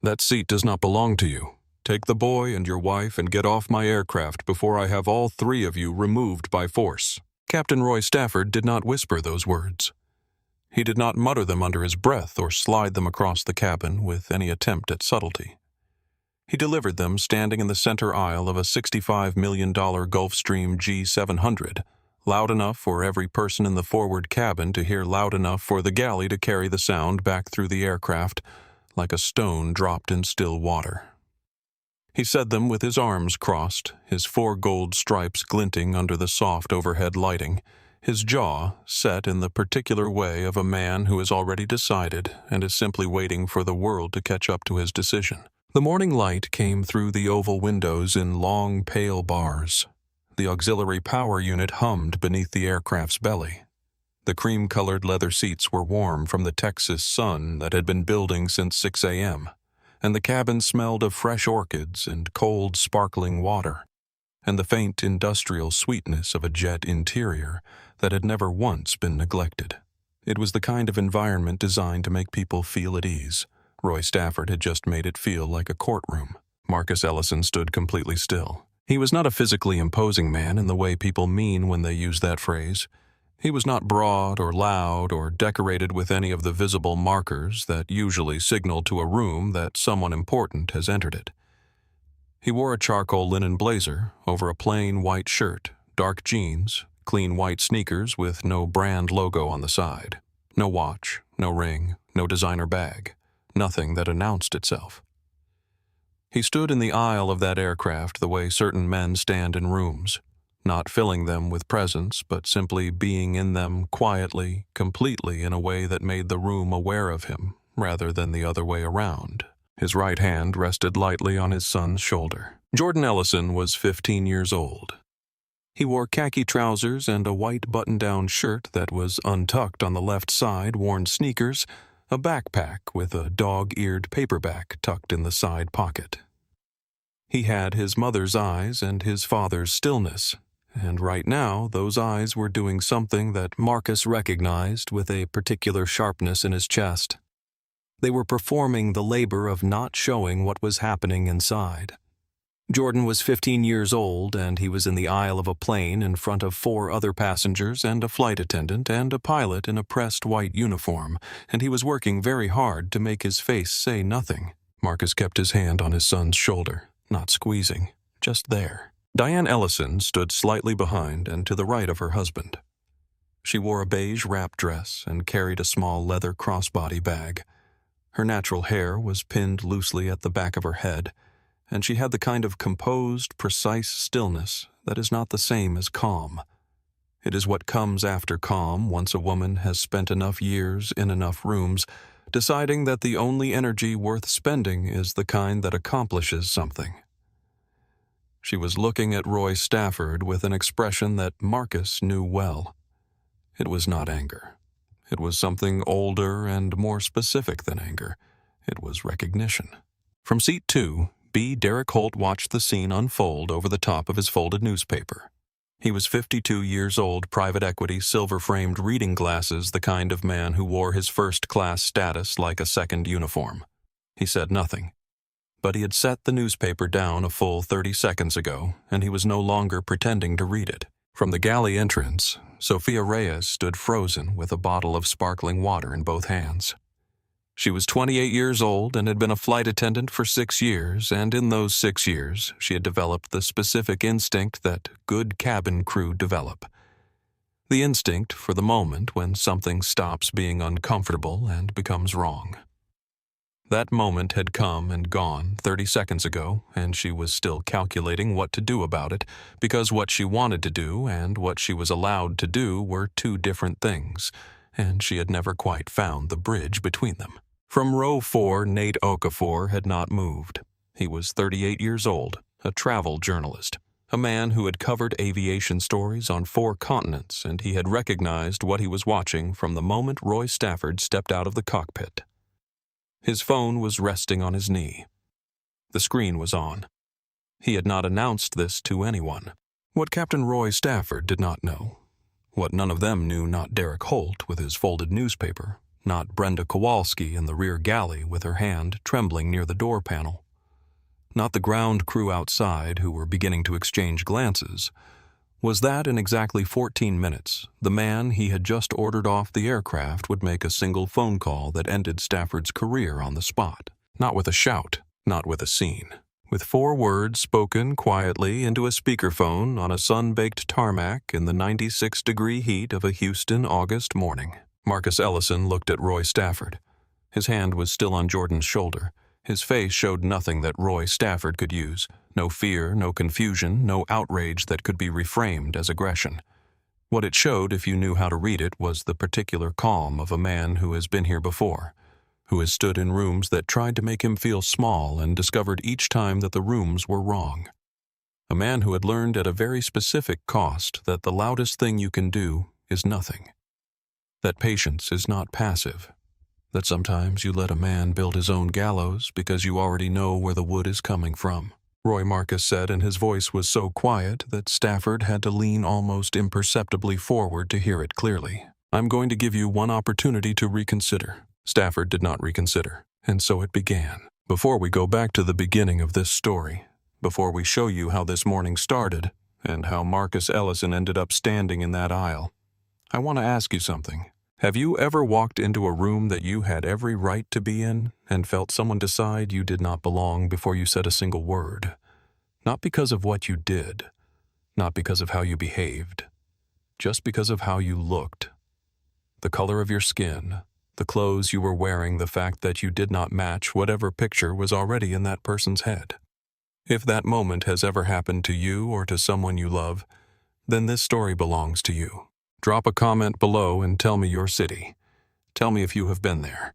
That seat does not belong to you. Take the boy and your wife and get off my aircraft before I have all three of you removed by force." Captain Roy Stafford did not whisper those words. He did not mutter them under his breath or slide them across the cabin with any attempt at subtlety. He delivered them standing in the center aisle of a $65 million Gulfstream G700, loud enough for every person in the forward cabin to hear, loud enough for the galley to carry the sound back through the aircraft like a stone dropped in still water. He said them with his arms crossed, his 4 gold stripes glinting under the soft overhead lighting, his jaw set in the particular way of a man who has already decided and is simply waiting for the world to catch up to his decision. The morning light came through the oval windows in long, pale bars. The auxiliary power unit hummed beneath the aircraft's belly. The cream-colored leather seats were warm from the Texas sun that had been building since 6 a.m., and the cabin smelled of fresh orchids and cold, sparkling water, and the faint industrial sweetness of a jet interior that had never once been neglected. It was the kind of environment designed to make people feel at ease. Roy Stafford had just made it feel like a courtroom. Marcus Ellison stood completely still. He was not a physically imposing man in the way people mean when they use that phrase. He was not broad or loud or decorated with any of the visible markers that usually signal to a room that someone important has entered it. He wore a charcoal linen blazer over a plain white shirt, dark jeans, clean white sneakers with no brand logo on the side. No watch, no ring, no designer bag. Nothing that announced itself. He stood in the aisle of that aircraft the way certain men stand in rooms, not filling them with presence, but simply being in them quietly, completely, in a way that made the room aware of him, rather than the other way around. His right hand rested lightly on his son's shoulder. Jordan Ellison was 15 years old. He wore khaki trousers and a white button-down shirt that was untucked on the left side, worn sneakers, a backpack with a dog-eared paperback tucked in the side pocket. He had his mother's eyes and his father's stillness, and right now those eyes were doing something that Marcus recognized with a particular sharpness in his chest. They were performing the labor of not showing what was happening inside. Jordan was 15 years old, and he was in the aisle of a plane in front of 4 other passengers and a flight attendant and a pilot in a pressed white uniform, and he was working very hard to make his face say nothing. Marcus kept his hand on his son's shoulder, not squeezing, just there. Diane Ellison stood slightly behind and to the right of her husband. She wore a beige wrap dress and carried a small leather crossbody bag. Her natural hair was pinned loosely at the back of her head, and she had the kind of composed, precise stillness that is not the same as calm. It is what comes after calm once a woman has spent enough years in enough rooms, deciding that the only energy worth spending is the kind that accomplishes something. She was looking at Roy Stafford with an expression that Marcus knew well. It was not anger. It was something older and more specific than anger. It was recognition. From seat 2, B. Derek Holt watched the scene unfold over the top of his folded newspaper. He was 52 years old, private equity, silver-framed reading glasses, the kind of man who wore his first-class status like a second uniform. He said nothing. But he had set the newspaper down a full 30 seconds ago, and he was no longer pretending to read it. From the galley entrance, Sophia Reyes stood frozen with a bottle of sparkling water in both hands. She was 28 years old and had been a flight attendant for 6 years, and in those 6 years she had developed the specific instinct that good cabin crew develop. The instinct for the moment when something stops being uncomfortable and becomes wrong. That moment had come and gone 30 seconds ago, and she was still calculating what to do about it, because what she wanted to do and what she was allowed to do were 2 different things, and she had never quite found the bridge between them. From row 4, Nate Okafor had not moved. He was 38 years old, a travel journalist, a man who had covered aviation stories on 4 continents, and he had recognized what he was watching from the moment Roy Stafford stepped out of the cockpit. His phone was resting on his knee. The screen was on. He had not announced this to anyone. What Captain Roy Stafford did not know, what none of them knew, not Derek Holt with his folded newspaper, not Brenda Kowalski in the rear galley with her hand trembling near the door panel. Not the ground crew outside who were beginning to exchange glances. Was that in exactly 14 minutes, the man he had just ordered off the aircraft would make a single phone call that ended Stafford's career on the spot. Not with a shout, not with a scene. With 4 words spoken quietly into a speakerphone on a sun-baked tarmac in the 96-degree heat of a Houston August morning. Marcus Ellison looked at Roy Stafford. His hand was still on Jordan's shoulder. His face showed nothing that Roy Stafford could use. No fear, no confusion, no outrage that could be reframed as aggression. What it showed, if you knew how to read it, was the particular calm of a man who has been here before, who has stood in rooms that tried to make him feel small and discovered each time that the rooms were wrong. A man who had learned at a very specific cost that the loudest thing you can do is nothing. That patience is not passive. That sometimes you let a man build his own gallows because you already know where the wood is coming from. Roy Marcus said, and his voice was so quiet that Stafford had to lean almost imperceptibly forward to hear it clearly. "I'm going to give you one opportunity to reconsider." Stafford did not reconsider, and so it began. "Before we go back to the beginning of this story, before we show you how this morning started and how Marcus Ellison ended up standing in that aisle, I want to ask you something. Have you ever walked into a room that you had every right to be in and felt someone decide you did not belong before you said a single word? Not because of what you did, not because of how you behaved, just because of how you looked. The color of your skin, the clothes you were wearing, the fact that you did not match whatever picture was already in that person's head. If that moment has ever happened to you or to someone you love, then this story belongs to you. Drop a comment below and tell me your city. Tell me if you have been there.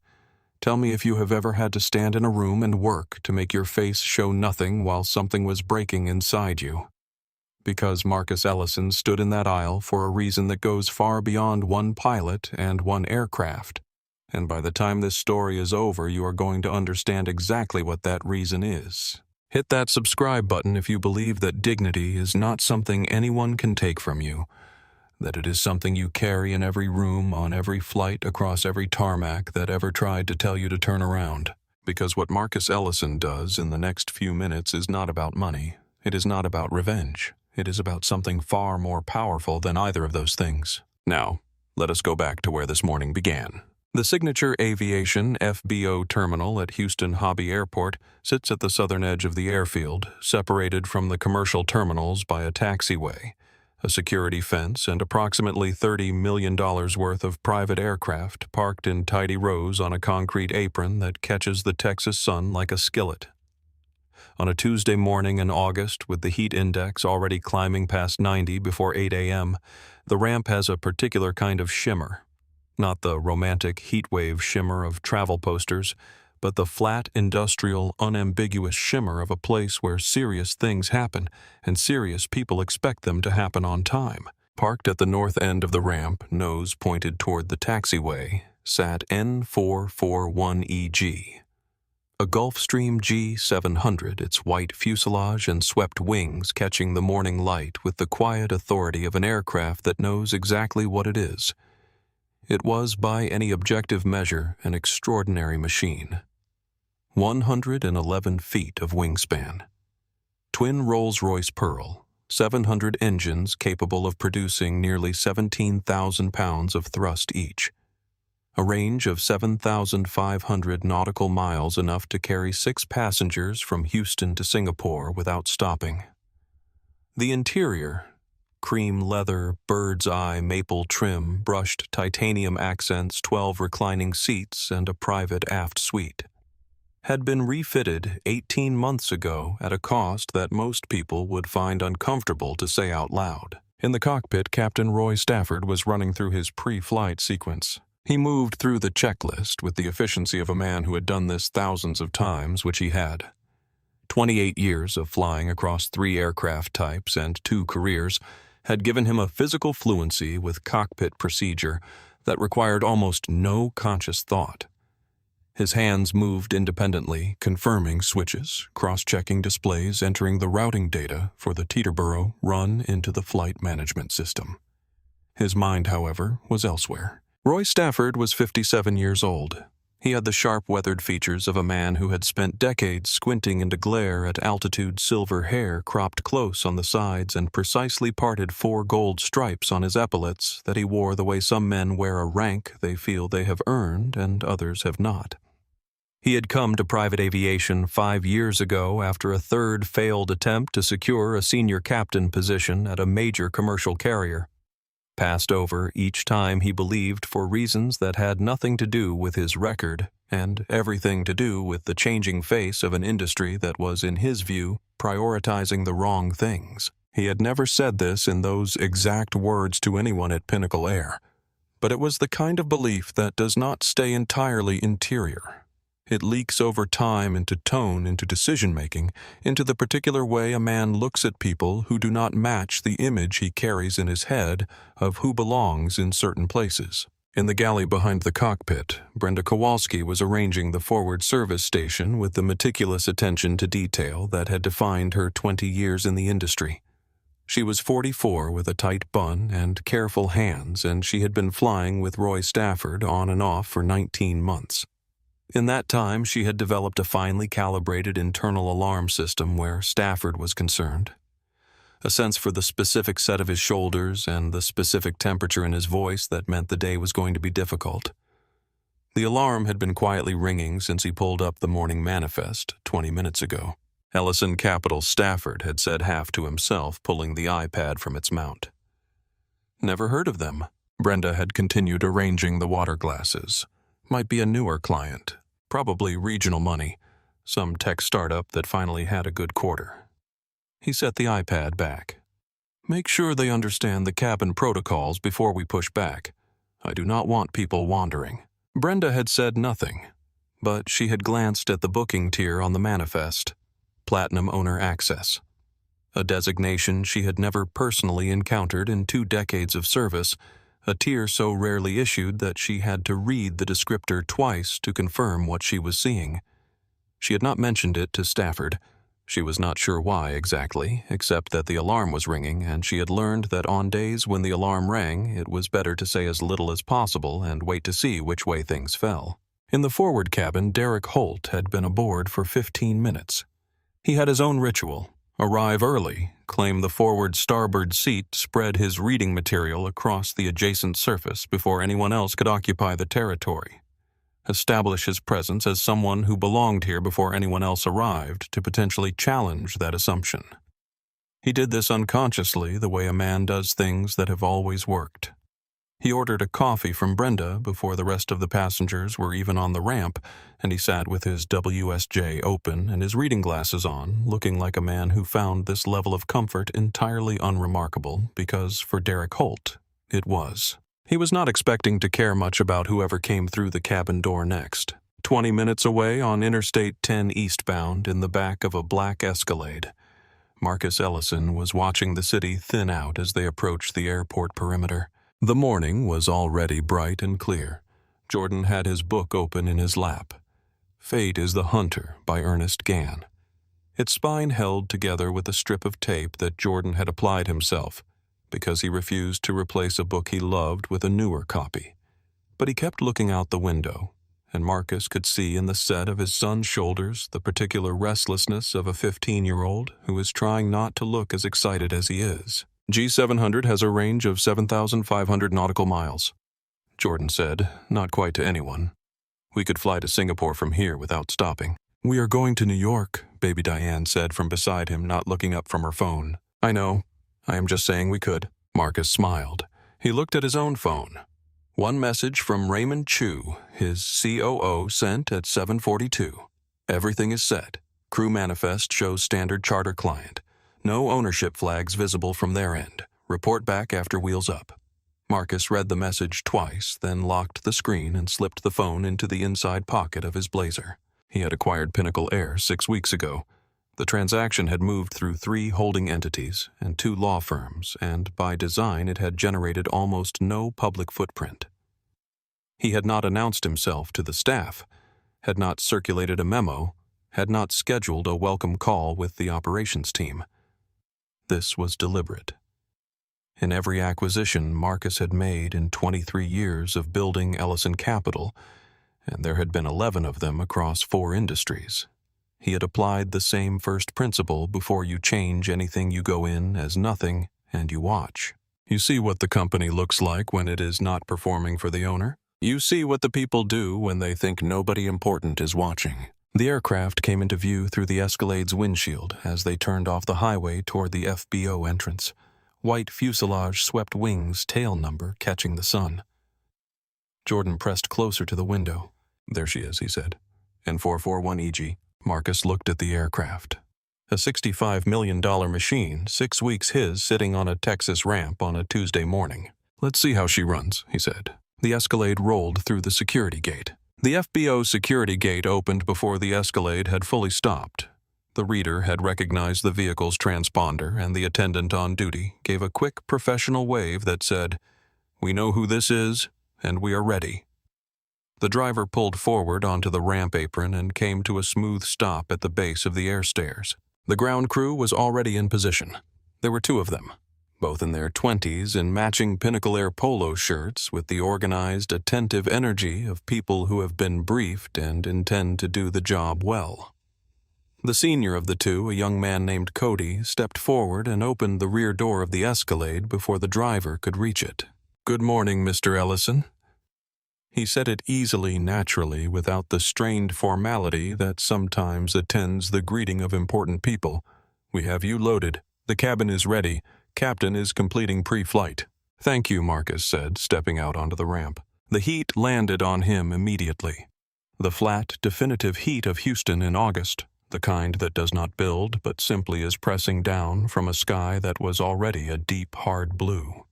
Tell me if you have ever had to stand in a room and work to make your face show nothing while something was breaking inside you. Because Marcus Ellison stood in that aisle for a reason that goes far beyond one pilot and one aircraft. And by the time this story is over, you are going to understand exactly what that reason is. Hit that subscribe button if you believe that dignity is not something anyone can take from you, that it is something you carry in every room, on every flight, across every tarmac that ever tried to tell you to turn around. Because what Marcus Ellison does in the next few minutes is not about money. It is not about revenge. It is about something far more powerful than either of those things. Now, let us go back to where this morning began. The Signature Aviation FBO terminal at Houston Hobby Airport sits at the southern edge of the airfield, separated from the commercial terminals by a taxiway, a security fence, and approximately $30 million worth of private aircraft parked in tidy rows on a concrete apron that catches the Texas sun like a skillet. On a Tuesday morning in August, with the heat index already climbing past 90 before 8 a.m., the ramp has a particular kind of shimmer. Not the romantic heatwave shimmer of travel posters, but the flat, industrial, unambiguous shimmer of a place where serious things happen and serious people expect them to happen on time. Parked at the north end of the ramp, nose pointed toward the taxiway, sat N441EG. A Gulfstream G700, its white fuselage and swept wings catching the morning light with the quiet authority of an aircraft that knows exactly what it is. It was, by any objective measure, an extraordinary machine. 111 feet of wingspan. Twin Rolls-Royce Pearl, 700 engines capable of producing nearly 17,000 pounds of thrust each. A range of 7,500 nautical miles, enough to carry 6 passengers from Houston to Singapore without stopping. The interior, cream leather, bird's eye maple trim, brushed titanium accents, 12 reclining seats, and a private aft suite, had been refitted 18 months ago at a cost that most people would find uncomfortable to say out loud. In the cockpit, Captain Roy Stafford was running through his pre-flight sequence. He moved through the checklist with the efficiency of a man who had done this thousands of times, which he had. 28 years of flying across 3 aircraft types and 2 careers had given him a physical fluency with cockpit procedure that required almost no conscious thought. His hands moved independently, confirming switches, cross-checking displays, entering the routing data for the Teterboro run into the flight management system. His mind, however, was elsewhere. Roy Stafford was 57 years old. He had the sharp, weathered features of a man who had spent decades squinting into glare at altitude silver hair cropped close on the sides and precisely parted 4 gold stripes on his epaulets that he wore the way some men wear a rank they feel they have earned and others have not. He had come to private aviation 5 years ago after a third failed attempt to secure a senior captain position at a major commercial carrier. Passed over each time he believed for reasons that had nothing to do with his record and everything to do with the changing face of an industry that was, in his view, prioritizing the wrong things. He had never said this in those exact words to anyone at Pinnacle Air, but it was the kind of belief that does not stay entirely interior. It leaks over time into tone, into decision-making, into the particular way a man looks at people who do not match the image he carries in his head of who belongs in certain places. In the galley behind the cockpit, Brenda Kowalski was arranging the forward service station with the meticulous attention to detail that had defined her 20 years in the industry. She was 44 with a tight bun and careful hands, and she had been flying with Roy Stafford on and off for 19 months. In that time, she had developed a finely calibrated internal alarm system where Stafford was concerned. A sense for the specific set of his shoulders and the specific temperature in his voice that meant the day was going to be difficult. The alarm had been quietly ringing since he pulled up the morning manifest 20 minutes ago. Ellison Capital Stafford had said half to himself, pulling the iPad from its mount. Never heard of them. Brenda had continued arranging the water glasses. Might be a newer client. Probably regional money, some tech startup that finally had a good quarter. He set the iPad back. Make sure they understand the cabin protocols before we push back. I do not want people wandering. Brenda had said nothing, but she had glanced at the booking tier on the manifest. Platinum Owner Access. A designation she had never personally encountered in 2 decades of service, a tier so rarely issued that she had to read the descriptor twice to confirm what she was seeing. She had not mentioned it to Stafford. She was not sure why exactly, except that the alarm was ringing, and she had learned that on days when the alarm rang, it was better to say as little as possible and wait to see which way things fell. In the forward cabin, Derek Holt had been aboard for 15 minutes. He had his own ritual. Arrive early, claim the forward starboard seat, spread his reading material across the adjacent surface before anyone else could occupy the territory. Establish his presence as someone who belonged here before anyone else arrived to potentially challenge that assumption. He did this unconsciously, the way a man does things that have always worked. He ordered a coffee from Brenda before the rest of the passengers were even on the ramp, and he sat with his WSJ open and his reading glasses on, looking like a man who found this level of comfort entirely unremarkable because, for Derek Holt, it was. He was not expecting to care much about whoever came through the cabin door next. 20 minutes away on Interstate 10 eastbound in the back of a black Escalade, Marcus Ellison was watching the city thin out as they approached the airport perimeter. The morning was already bright and clear. Jordan had his book open in his lap. Fate is the Hunter by Ernest Gann. Its spine held together with a strip of tape that Jordan had applied himself because he refused to replace a book he loved with a newer copy. But he kept looking out the window, and Marcus could see in the set of his son's shoulders the particular restlessness of a 15-year-old who is trying not to look as excited as he is. G700 has a range of 7,500 nautical miles, Jordan said, not quite to anyone. We could fly to Singapore from here without stopping. We are going to New York, Baby Diane said from beside him, not looking up from her phone. I know. I am just saying we could. Marcus smiled. He looked at his own phone. One message from Raymond Chu, his COO, sent at 7:42. Everything is set. Crew manifest shows standard charter client. No ownership flags visible from their end. Report back after wheels up. Marcus read the message twice, then locked the screen and slipped the phone into the inside pocket of his blazer. He had acquired Pinnacle Air 6 weeks ago. The transaction had moved through 3 holding entities and 2 law firms, and by design it had generated almost no public footprint. He had not announced himself to the staff, had not circulated a memo, had not scheduled a welcome call with the operations team. This was deliberate. In every acquisition Marcus had made in 23 years of building Ellison Capital, and there had been 11 of them across 4 industries. He had applied the same first principle: before you change anything, you go in as nothing and you watch. You see what the company looks like when it is not performing for the owner. You see what the people do when they think nobody important is watching. The aircraft came into view through the Escalade's windshield as they turned off the highway toward the FBO entrance. White fuselage-swept wings, tail number catching the sun. Jordan pressed closer to the window. "There she is," he said. "N441EG. Marcus looked at the aircraft. A $65 million machine, 6 weeks his, sitting on a Texas ramp on a Tuesday morning. "Let's see how she runs," he said. The Escalade rolled through the security gate. The FBO security gate opened before the Escalade had fully stopped. The reader had recognized the vehicle's transponder, and the attendant on duty gave a quick professional wave that said, "We know who this is, and we are ready." The driver pulled forward onto the ramp apron and came to a smooth stop at the base of the air stairs. The ground crew was already in position. There were 2 of them, both in their 20s in matching Pinnacle Air polo shirts with the organized, attentive energy of people who have been briefed and intend to do the job well. The senior of the 2, a young man named Cody, stepped forward and opened the rear door of the Escalade before the driver could reach it. "Good morning, Mr. Ellison." He said it easily, naturally, without the strained formality that sometimes attends the greeting of important people. "We have you loaded. The cabin is ready. Captain is completing pre-flight." "Thank you," Marcus said, stepping out onto the ramp. The heat landed on him immediately. The flat, definitive heat of Houston in August, the kind that does not build but simply is pressing down from a sky that was already a deep, hard blue.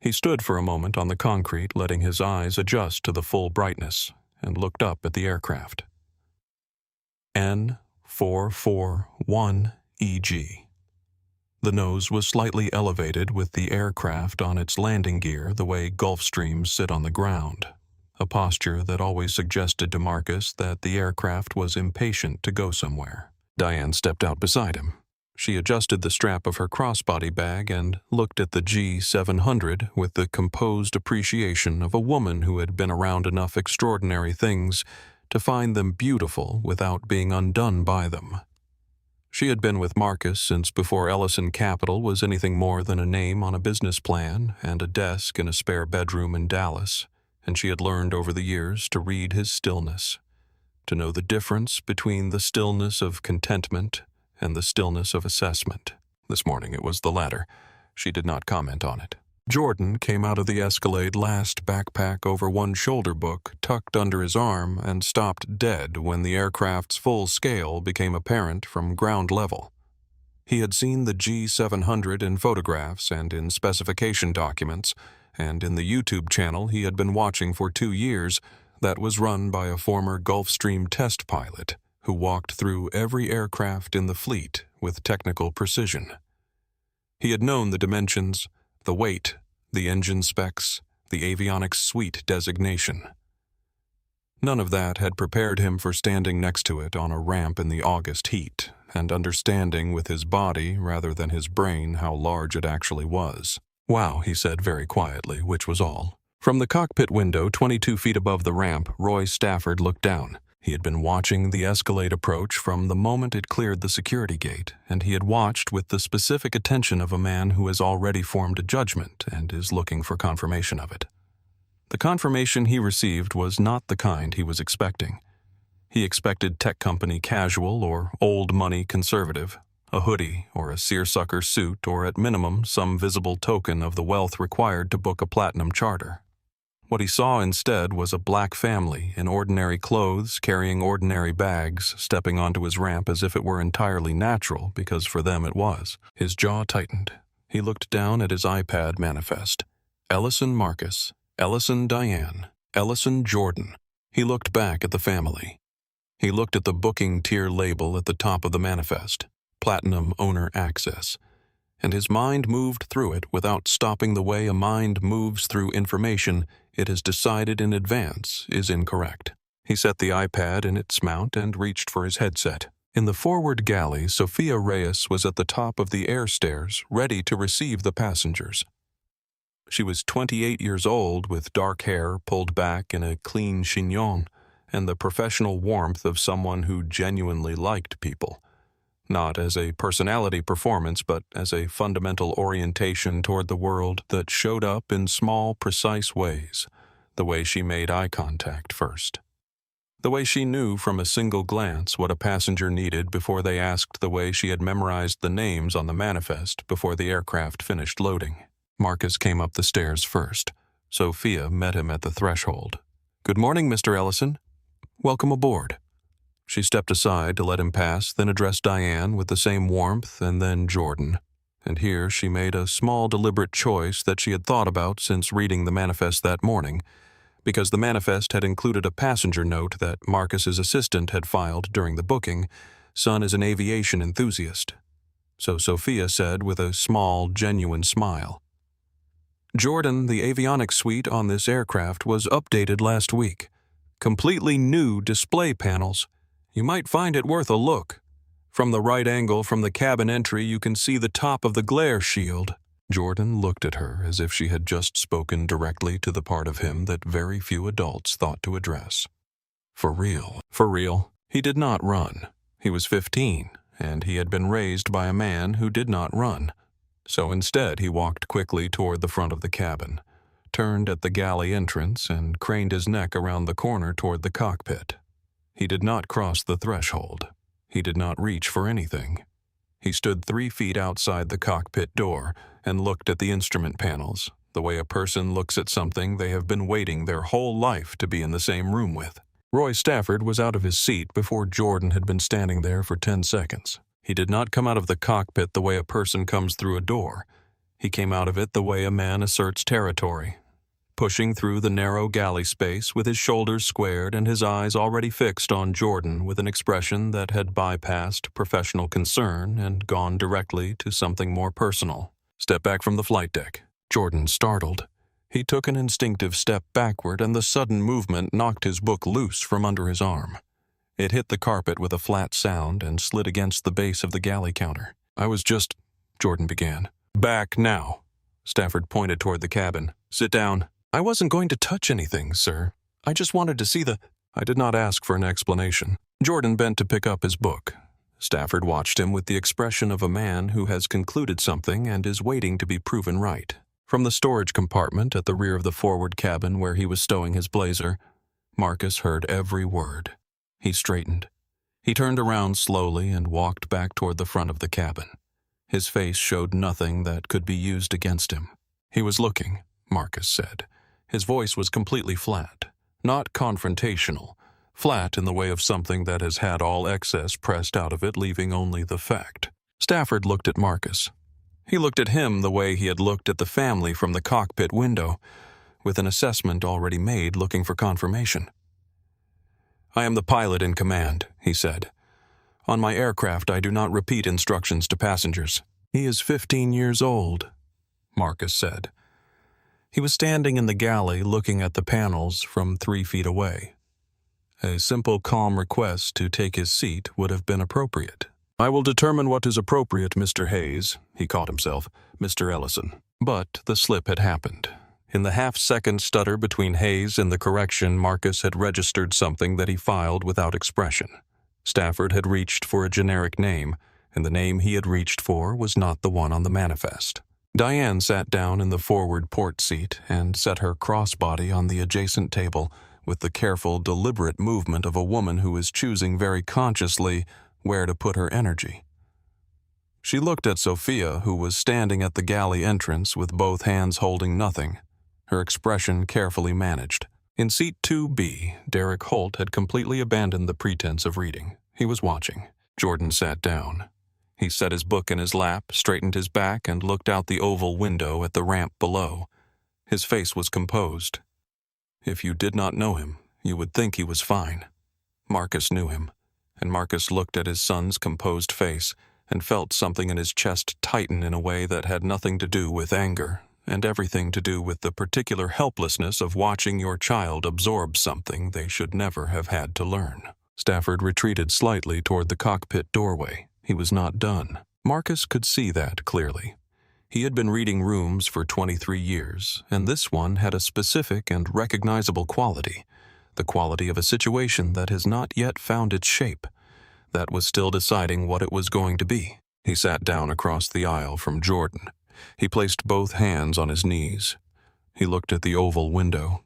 He stood for a moment on the concrete, letting his eyes adjust to the full brightness, and looked up at the aircraft. N441EG. The nose was slightly elevated with the aircraft on its landing gear the way Gulfstreams sit on the ground, a posture that always suggested to Marcus that the aircraft was impatient to go somewhere. Diane stepped out beside him. She adjusted the strap of her crossbody bag and looked at the G700 with the composed appreciation of a woman who had been around enough extraordinary things to find them beautiful without being undone by them. She had been with Marcus since before Ellison Capital was anything more than a name on a business plan and a desk in a spare bedroom in Dallas, and she had learned over the years to read his stillness, to know the difference between the stillness of contentment and the stillness of assessment. This morning it was the latter. She did not comment on it. Jordan came out of the Escalade last, backpack over one shoulder book tucked under his arm, and stopped dead when the aircraft's full scale became apparent from ground level. He had seen the G700 in photographs and in specification documents, and in the YouTube channel he had been watching for 2 years that was run by a former Gulfstream test pilot who walked through every aircraft in the fleet with technical precision. He had known the dimensions, the weight, the engine specs, the avionics suite designation. None of that had prepared him for standing next to it on a ramp in the August heat and understanding with his body rather than his brain how large it actually was. "Wow," he said very quietly, which was all. From the cockpit window 22 feet above the ramp, Roy Stafford looked down. He had been watching the Escalade approach from the moment it cleared the security gate, and he had watched with the specific attention of a man who has already formed a judgment and is looking for confirmation of it. The confirmation he received was not the kind he was expecting. He expected tech company casual or old money conservative, a hoodie or a seersucker suit, or at minimum some visible token of the wealth required to book a platinum charter. What he saw instead was a black family in ordinary clothes, carrying ordinary bags, stepping onto his ramp as if it were entirely natural, because for them it was. His jaw tightened. He looked down at his iPad manifest. Ellison Marcus, Ellison Diane, Ellison Jordan. He looked back at the family. He looked at the booking tier label at the top of the manifest, Platinum Owner Access, and his mind moved through it without stopping the way a mind moves through information it has decided in advance is incorrect. He set the iPad in its mount and reached for his headset. In the forward galley, Sophia Reyes was at the top of the air stairs, ready to receive the passengers. She was 28 years old with dark hair pulled back in a clean chignon and the professional warmth of someone who genuinely liked people. Not as a personality performance, but as a fundamental orientation toward the world that showed up in small, precise ways. The way she made eye contact first. The way she knew from a single glance what a passenger needed before they asked, the way she had memorized the names on the manifest before the aircraft finished loading. Marcus came up the stairs first. Sophia met him at the threshold. "Good morning, Mr. Ellison. Welcome aboard." She stepped aside to let him pass, then addressed Diane with the same warmth, and then Jordan. And here she made a small deliberate choice that she had thought about since reading the manifest that morning, because the manifest had included a passenger note that Marcus's assistant had filed during the booking. Son is an aviation enthusiast. So Sophia said with a small, genuine smile. "Jordan, the avionics suite on this aircraft was updated last week. Completely new display panels. You might find it worth a look. From the right angle from the cabin entry, you can see the top of the glare shield." Jordan looked at her as if she had just spoken directly to the part of him that very few adults thought to address. For real. For real. He did not run. He was 15, and he had been raised by a man who did not run. So instead, he walked quickly toward the front of the cabin, turned at the galley entrance, and craned his neck around the corner toward the cockpit. He did not cross the threshold. He did not reach for anything. He stood 3 feet outside the cockpit door and looked at the instrument panels, the way a person looks at something they have been waiting their whole life to be in the same room with. Roy Stafford was out of his seat before Jordan had been standing there for 10 seconds. He did not come out of the cockpit the way a person comes through a door. He came out of it the way a man asserts territory, pushing through the narrow galley space with his shoulders squared and his eyes already fixed on Jordan with an expression that had bypassed professional concern and gone directly to something more personal. "Step back from the flight deck." Jordan startled. He took an instinctive step backward, and the sudden movement knocked his book loose from under his arm. It hit the carpet with a flat sound and slid against the base of the galley counter. "I was just—" Jordan began. "Back now." Stafford pointed toward the cabin. "Sit down." "I wasn't going to touch anything, sir. I just wanted to see the—" I did not ask for an explanation. Jordan bent to pick up his book. Stafford watched him with the expression of a man who has concluded something and is waiting to be proven right. From the storage compartment at the rear of the forward cabin where he was stowing his blazer, Marcus heard every word. He straightened. He turned around slowly and walked back toward the front of the cabin. His face showed nothing that could be used against him. "He was looking," Marcus said. His voice was completely flat, not confrontational, flat in the way of something that has had all excess pressed out of it, leaving only the fact. Stafford looked at Marcus. He looked at him the way he had looked at the family from the cockpit window, with an assessment already made, looking for confirmation. "I am the pilot in command," he said. "On my aircraft, I do not repeat instructions to passengers." "He is 15 years old," Marcus said. He was standing in the galley looking at the panels from 3 feet away. A simple, calm request to take his seat would have been appropriate. "I will determine what is appropriate, Mr. Hayes," he caught himself, "Mr. Ellison." But the slip had happened. In the half-second stutter between Hayes and the correction, Marcus had registered something that he filed without expression. Stafford had reached for a generic name, and the name he had reached for was not the one on the manifest. Diane sat down in the forward port seat and set her crossbody on the adjacent table with the careful, deliberate movement of a woman who is choosing very consciously where to put her energy. She looked at Sophia, who was standing at the galley entrance with both hands holding nothing, her expression carefully managed. In seat 2B, Derek Holt had completely abandoned the pretense of reading. He was watching. Jordan sat down. He set his book in his lap, straightened his back, and looked out the oval window at the ramp below. His face was composed. If you did not know him, you would think he was fine. Marcus knew him, and Marcus looked at his son's composed face and felt something in his chest tighten in a way that had nothing to do with anger, and everything to do with the particular helplessness of watching your child absorb something they should never have had to learn. Stafford retreated slightly toward the cockpit doorway. He was not done. Marcus could see that clearly. He had been reading rooms for 23 years, and this one had a specific and recognizable quality, the quality of a situation that has not yet found its shape, that was still deciding what it was going to be. He sat down across the aisle from Jordan. He placed both hands on his knees. He looked at the oval window.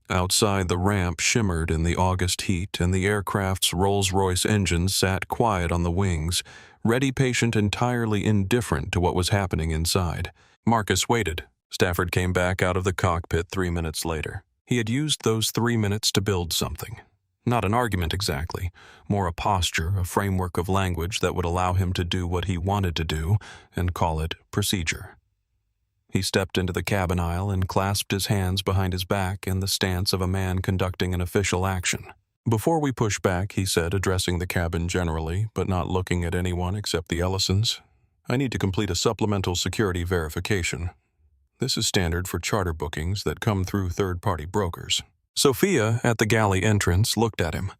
Outside, the ramp shimmered in the August heat, and the aircraft's Rolls-Royce engines sat quiet on the wings, ready, patient, entirely indifferent to what was happening inside. Marcus waited. Stafford came back out of the cockpit 3 minutes later. He had used those 3 minutes to build something. Not an argument exactly, more a posture, a framework of language that would allow him to do what he wanted to do and call it procedure. He stepped into the cabin aisle and clasped his hands behind his back in the stance of a man conducting an official action. "Before we push back," he said, addressing the cabin generally, but not looking at anyone except the Ellisons, "I need to complete a supplemental security verification. This is standard for charter bookings that come through third-party brokers." Sophia, at the galley entrance, looked at him.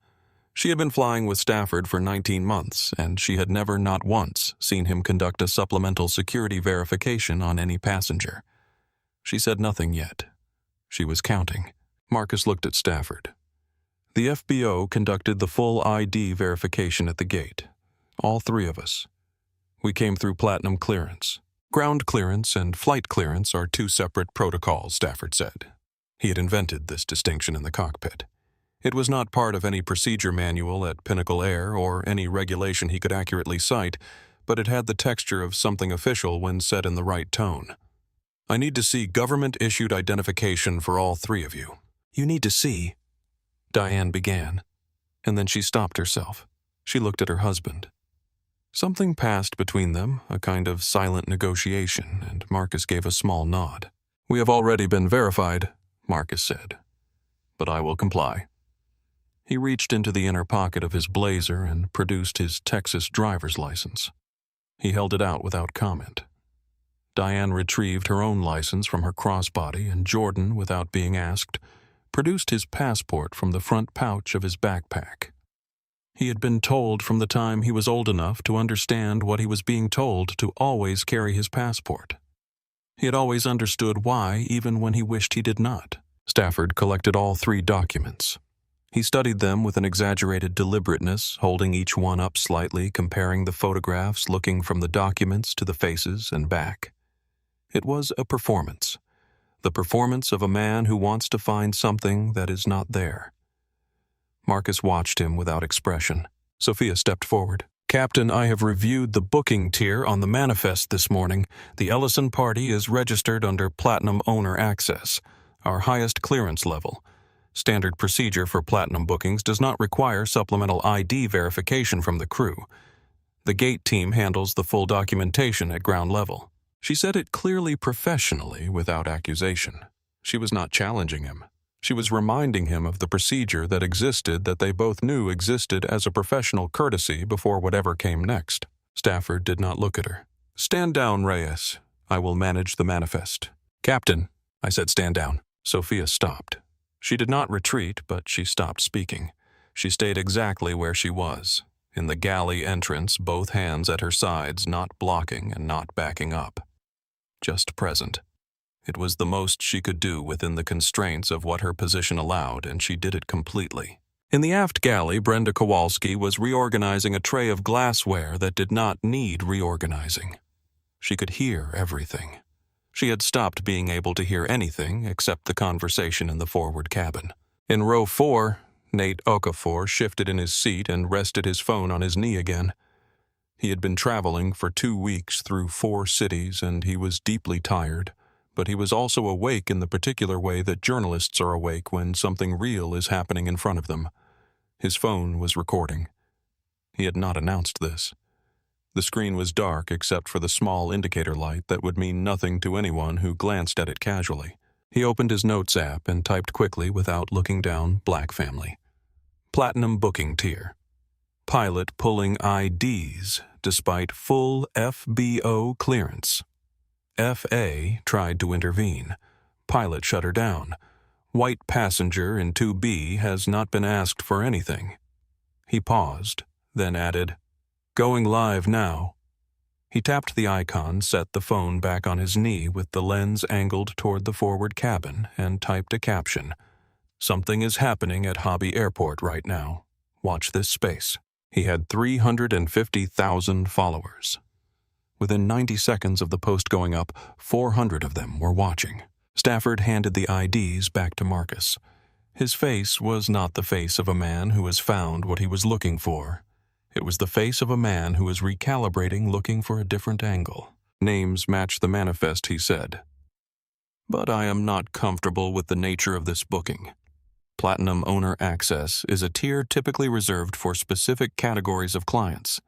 She had been flying with Stafford for 19 months, and she had never, not once, seen him conduct a supplemental security verification on any passenger. She said nothing yet. She was counting. Marcus looked at Stafford. "The FBO conducted the full ID verification at the gate. All 3 of us. We came through platinum clearance. Ground clearance and flight clearance are 2 separate protocols," Stafford said. He had invented this distinction in the cockpit. It was not part of any procedure manual at Pinnacle Air or any regulation he could accurately cite, but it had the texture of something official when said in the right tone. "I need to see government-issued identification for all 3 of you." "You need to see," Diane began, and then she stopped herself. She looked at her husband. Something passed between them, a kind of silent negotiation, and Marcus gave a small nod. "We have already been verified," Marcus said, "but I will comply." He reached into the inner pocket of his blazer and produced his Texas driver's license. He held it out without comment. Diane retrieved her own license from her crossbody, and Jordan, without being asked, produced his passport from the front pouch of his backpack. He had been told from the time he was old enough to understand what he was being told to always carry his passport. He had always understood why, even when he wished he did not. Stafford collected all 3 documents. He studied them with an exaggerated deliberateness, holding each one up slightly, comparing the photographs, looking from the documents to the faces and back. It was a performance. The performance of a man who wants to find something that is not there. Marcus watched him without expression. Sophia stepped forward. "Captain, I have reviewed the booking tier on the manifest this morning. The Ellison party is registered under Platinum Owner Access, our highest clearance level. Standard procedure for Platinum bookings does not require supplemental ID verification from the crew. The gate team handles the full documentation at ground level." She said it clearly professionally, without accusation. She was not challenging him. She was reminding him of the procedure that existed, that they both knew existed as a professional courtesy before whatever came next. Stafford did not look at her. "Stand down, Reyes. I will manage the manifest." "Captain," I said, "stand down." Sophia stopped. She did not retreat, but she stopped speaking. She stayed exactly where she was, in the galley entrance, both hands at her sides, not blocking and not backing up. Just present. It was the most she could do within the constraints of what her position allowed, and she did it completely. In the aft galley, Brenda Kowalski was reorganizing a tray of glassware that did not need reorganizing. She could hear everything. She had stopped being able to hear anything except the conversation in the forward cabin. In row 4, Nate Okafor shifted in his seat and rested his phone on his knee again. He had been traveling for 2 weeks through 4 cities, and he was deeply tired, but he was also awake in the particular way that journalists are awake when something real is happening in front of them. His phone was recording. He had not announced this. The screen was dark except for the small indicator light that would mean nothing to anyone who glanced at it casually. He opened his notes app and typed quickly without looking down, "Black family. Platinum booking tier. Pilot pulling IDs despite full FBO clearance. FA tried to intervene. Pilot shut her down. White passenger in 2B has not been asked for anything." He paused, then added, "Going live now." He tapped the icon, set the phone back on his knee with the lens angled toward the forward cabin, and typed a caption. "Something is happening at Hobby Airport right now. Watch this space." He had 350,000 followers. Within 90 seconds of the post going up, 400 of them were watching. Stafford handed the IDs back to Marcus. His face was not the face of a man who has found what he was looking for. It was the face of a man who is recalibrating, looking for a different angle. "Names match the manifest," he said. "But I am not comfortable with the nature of this booking. Platinum Owner Access is a tier typically reserved for specific categories of clients.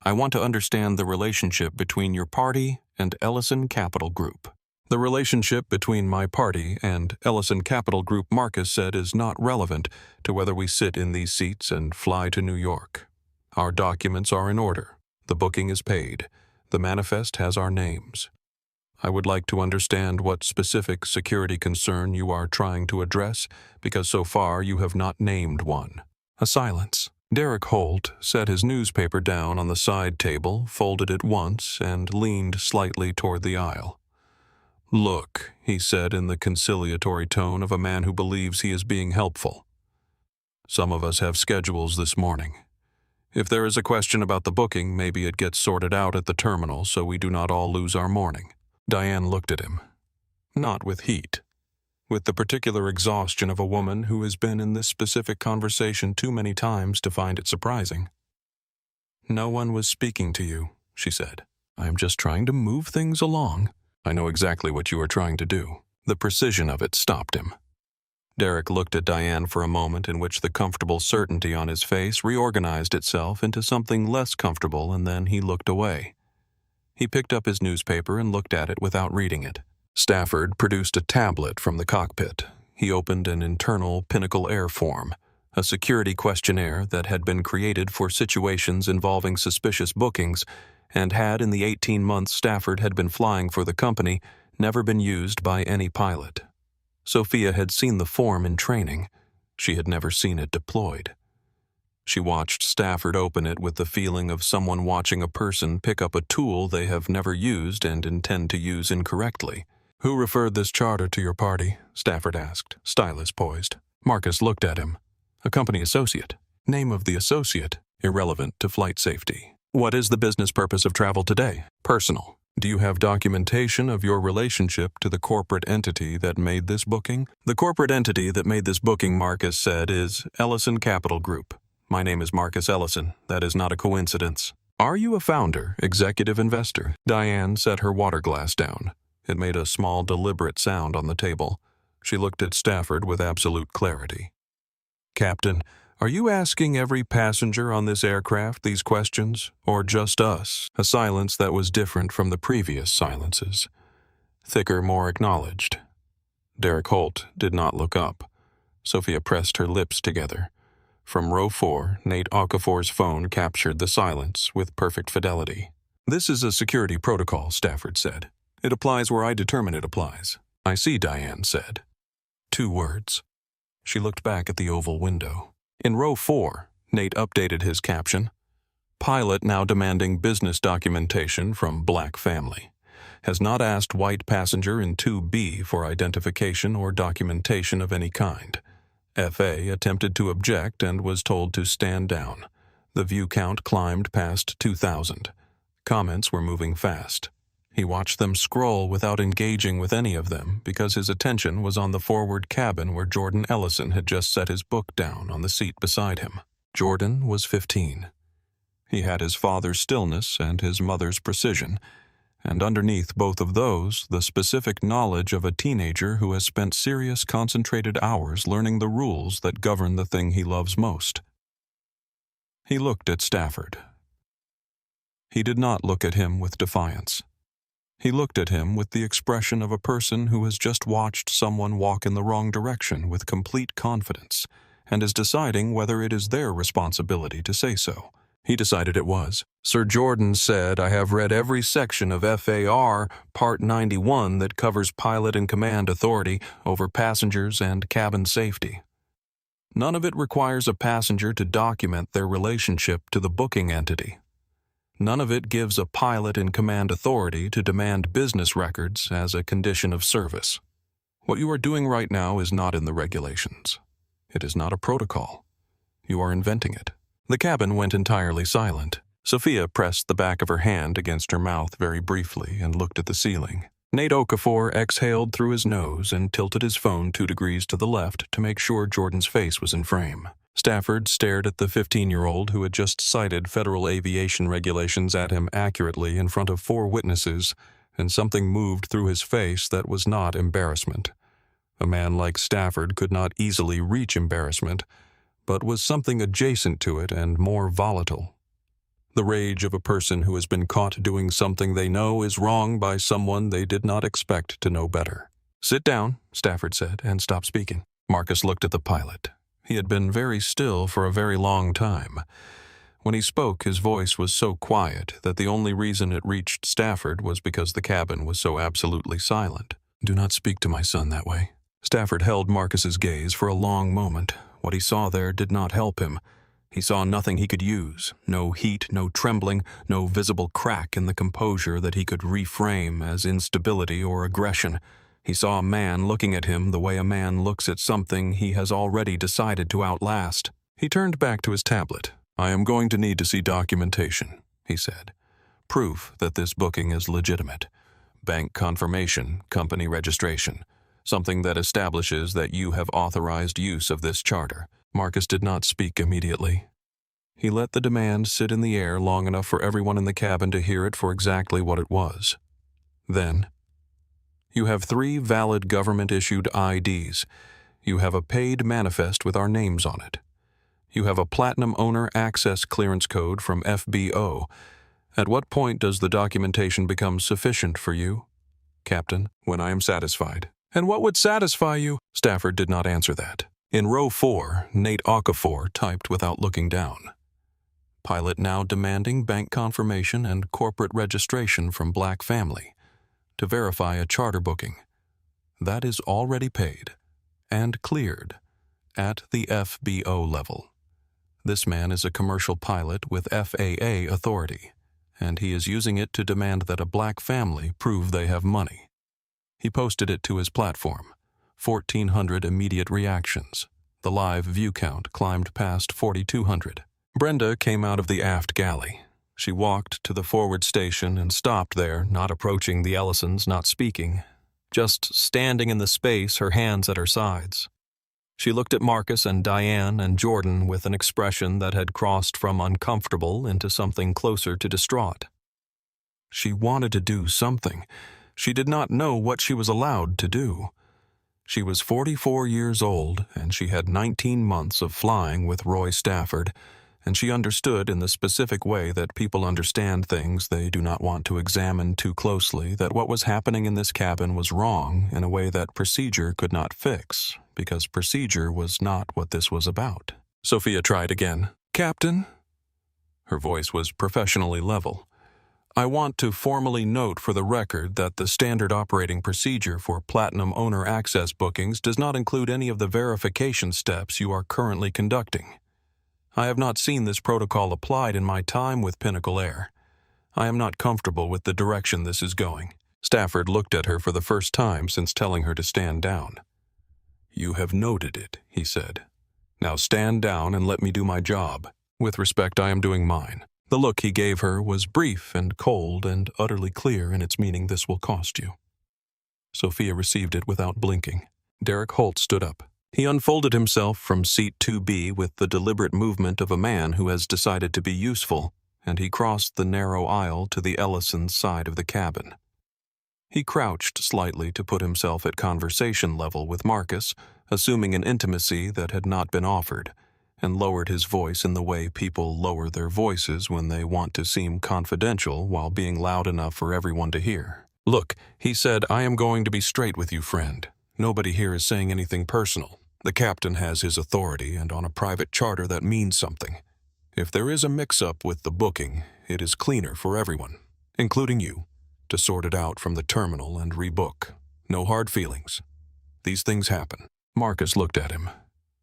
I want to understand the relationship between your party and Ellison Capital Group." "The relationship between my party and Ellison Capital Group," Marcus said, "is not relevant to whether we sit in these seats and fly to New York. Our documents are in order. The booking is paid. The manifest has our names. I would like to understand what specific security concern you are trying to address, because so far you have not named one." A silence. Derek Holt set his newspaper down on the side table, folded it once, and leaned slightly toward the aisle. "Look," he said in the conciliatory tone of a man who believes he is being helpful. "Some of us have schedules this morning. If there is a question about the booking, maybe it gets sorted out at the terminal so we do not all lose our morning." Diane looked at him. Not with heat. With the particular exhaustion of a woman who has been in this specific conversation too many times to find it surprising. "No one was speaking to you," she said. "I am just trying to move things along." "I know exactly what you are trying to do." The precision of it stopped him. Derek looked at Diane for a moment in which the comfortable certainty on his face reorganized itself into something less comfortable, and then he looked away. He picked up his newspaper and looked at it without reading it. Stafford produced a tablet from the cockpit. He opened an internal Pinnacle Air form, a security questionnaire that had been created for situations involving suspicious bookings and had, in the 18 months Stafford had been flying for the company, never been used by any pilot. Sophia had seen the form in training. She had never seen it deployed. She watched Stafford open it with the feeling of someone watching a person pick up a tool they have never used and intend to use incorrectly. "Who referred this charter to your party?" Stafford asked, stylus poised. Marcus looked at him. "A company associate." "Name of the associate? Irrelevant to flight safety." "What is the business purpose of travel today?" "Personal." "Do you have documentation of your relationship to the corporate entity that made this booking?" "The corporate entity that made this booking," Marcus said, "is Ellison Capital Group. My name is Marcus Ellison. That is not a coincidence." "Are you a founder, executive investor?" Diane set her water glass down. It made a small, deliberate sound on the table. She looked at Stafford with absolute clarity. "Captain, are you asking every passenger on this aircraft these questions, or just us?" A silence that was different from the previous silences. Thicker, more acknowledged. Derek Holt did not look up. Sophia pressed her lips together. From row 4, Nate Okafor's phone captured the silence with perfect fidelity. "This is a security protocol," Stafford said. "It applies where I determine it applies." "I see," Diane said. 2 words. She looked back at the oval window. In row 4, Nate updated his caption. "Pilot now demanding business documentation from black family. Has not asked white passenger in 2B for identification or documentation of any kind. FA attempted to object and was told to stand down. The view count climbed past 2,000. Comments were moving fast. He watched them scroll without engaging with any of them because his attention was on the forward cabin where Jordan Ellison had just set his book down on the seat beside him. Jordan was 15. He had his father's stillness and his mother's precision, and underneath both of those, the specific knowledge of a teenager who has spent serious, concentrated hours learning the rules that govern the thing he loves most. He looked at Stafford. He did not look at him with defiance. He looked at him with the expression of a person who has just watched someone walk in the wrong direction with complete confidence and is deciding whether it is their responsibility to say so. He decided it was. "Sir Jordan said, I have read every section of FAR, Part 91 that covers pilot and command authority over passengers and cabin safety. None of it requires a passenger to document their relationship to the booking entity. None of it gives a pilot in command authority to demand business records as a condition of service. What you are doing right now is not in the regulations. It is not a protocol. You are inventing it. The cabin went entirely silent. Sophia pressed the back of her hand against her mouth very briefly and looked at the ceiling. Nate Okafor exhaled through his nose and tilted his phone 2 degrees to the left to make sure Jordan's face was in frame. Stafford stared at the 15-year-old who had just cited federal aviation regulations at him accurately in front of 4 witnesses, and something moved through his face that was not embarrassment. A man like Stafford could not easily reach embarrassment, but was something adjacent to it and more volatile. The rage of a person who has been caught doing something they know is wrong by someone they did not expect to know better. "Sit down," Stafford said, and stopped speaking. Marcus looked at the pilot. He had been very still for a very long time. When he spoke, his voice was so quiet that the only reason it reached Stafford was because the cabin was so absolutely silent. "Do not speak to my son that way." Stafford held Marcus's gaze for a long moment. What he saw there did not help him. He saw nothing he could use, no heat, no trembling, no visible crack in the composure that he could reframe as instability or aggression. He saw a man looking at him the way a man looks at something he has already decided to outlast. He turned back to his tablet. "I am going to need to see documentation," he said. "Proof that this booking is legitimate. Bank confirmation, company registration. Something that establishes that you have authorized use of this charter." Marcus did not speak immediately. He let the demand sit in the air long enough for everyone in the cabin to hear it for exactly what it was. Then, "You have 3 valid government-issued IDs. You have a paid manifest with our names on it. You have a Platinum Owner Access Clearance Code from FBO. At what point does the documentation become sufficient for you?" "Captain, when I am satisfied." "And what would satisfy you?" Stafford did not answer that. In row 4, Nate Okafor typed without looking down. "Pilot now demanding bank confirmation and corporate registration from Black family to verify a charter booking. That is already paid and cleared at the FBO level. This man is a commercial pilot with FAA authority, and he is using it to demand that a Black family prove they have money." He posted it to his platform. 1,400 immediate reactions. The live view count climbed past 4,200. Brenda came out of the aft galley. She walked to the forward station and stopped there, not approaching the Ellisons, not speaking, just standing in the space, her hands at her sides. She looked at Marcus and Diane and Jordan with an expression that had crossed from uncomfortable into something closer to distraught. She wanted to do something. She did not know what she was allowed to do. She was 44 years old, and she had 19 months of flying with Roy Stafford, and she understood in the specific way that people understand things they do not want to examine too closely that what was happening in this cabin was wrong in a way that procedure could not fix, because procedure was not what this was about. Sophia tried again. "Captain?" Her voice was professionally level. "I want to formally note for the record that the standard operating procedure for Platinum Owner Access bookings does not include any of the verification steps you are currently conducting. I have not seen this protocol applied in my time with Pinnacle Air. I am not comfortable with the direction this is going." Stafford looked at her for the first time since telling her to stand down. "You have noted it," he said. "Now stand down and let me do my job. With respect, I am doing mine." The look he gave her was brief and cold and utterly clear in its meaning. "This will cost you." Sophia received it without blinking. Derek Holt stood up. He unfolded himself from seat 2B with the deliberate movement of a man who has decided to be useful, and he crossed the narrow aisle to the Ellison's side of the cabin. He crouched slightly to put himself at conversation level with Marcus, assuming an intimacy that had not been offered, and lowered his voice in the way people lower their voices when they want to seem confidential while being loud enough for everyone to hear. "Look," he said, "I am going to be straight with you, friend. Nobody here is saying anything personal. The captain has his authority, and on a private charter that means something. If there is a mix-up with the booking, it is cleaner for everyone, including you, to sort it out from the terminal and rebook. No hard feelings. These things happen." Marcus looked at him.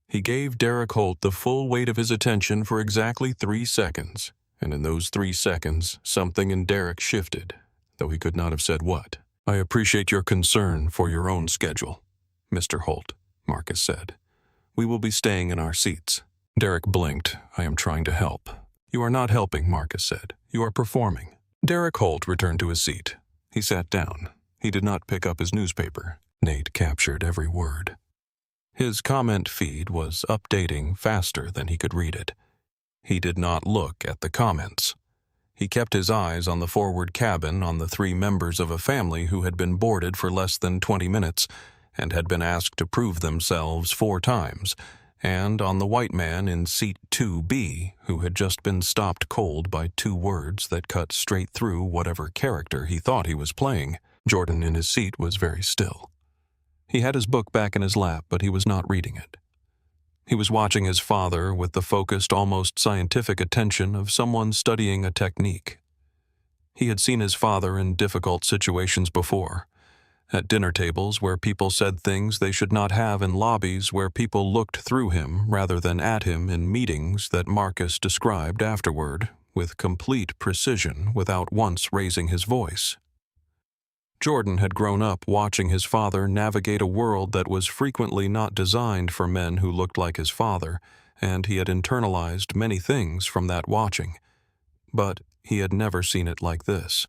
He gave Derek Holt the full weight of his attention for exactly 3 seconds, And in those 3 seconds, something in Derek shifted, though he could not have said what. "I appreciate your concern for your own schedule, Mr. Holt," Marcus said. "We will be staying in our seats." Derek blinked. "I am trying to help." "You are not helping," Marcus said. "You are performing." Derek Holt returned to his seat. He sat down. He did not pick up his newspaper. Nate captured every word. His comment feed was updating faster than he could read it. He did not look at the comments. He kept his eyes on the forward cabin on the 3 members of a family who had been boarded for less than 20 minutes and had been asked to prove themselves 4 times, and on the white man in seat 2B who had just been stopped cold by 2 words that cut straight through whatever character he thought he was playing. Jordan in his seat was very still. He had his book back in his lap, but he was not reading it. He was watching his father with the focused, almost scientific attention of someone studying a technique. He had seen his father in difficult situations before, at dinner tables where people said things they should not have, in lobbies where people looked through him rather than at him, in meetings that Marcus described afterward with complete precision without once raising his voice. Jordan had grown up watching his father navigate a world that was frequently not designed for men who looked like his father, and he had internalized many things from that watching. But he had never seen it like this.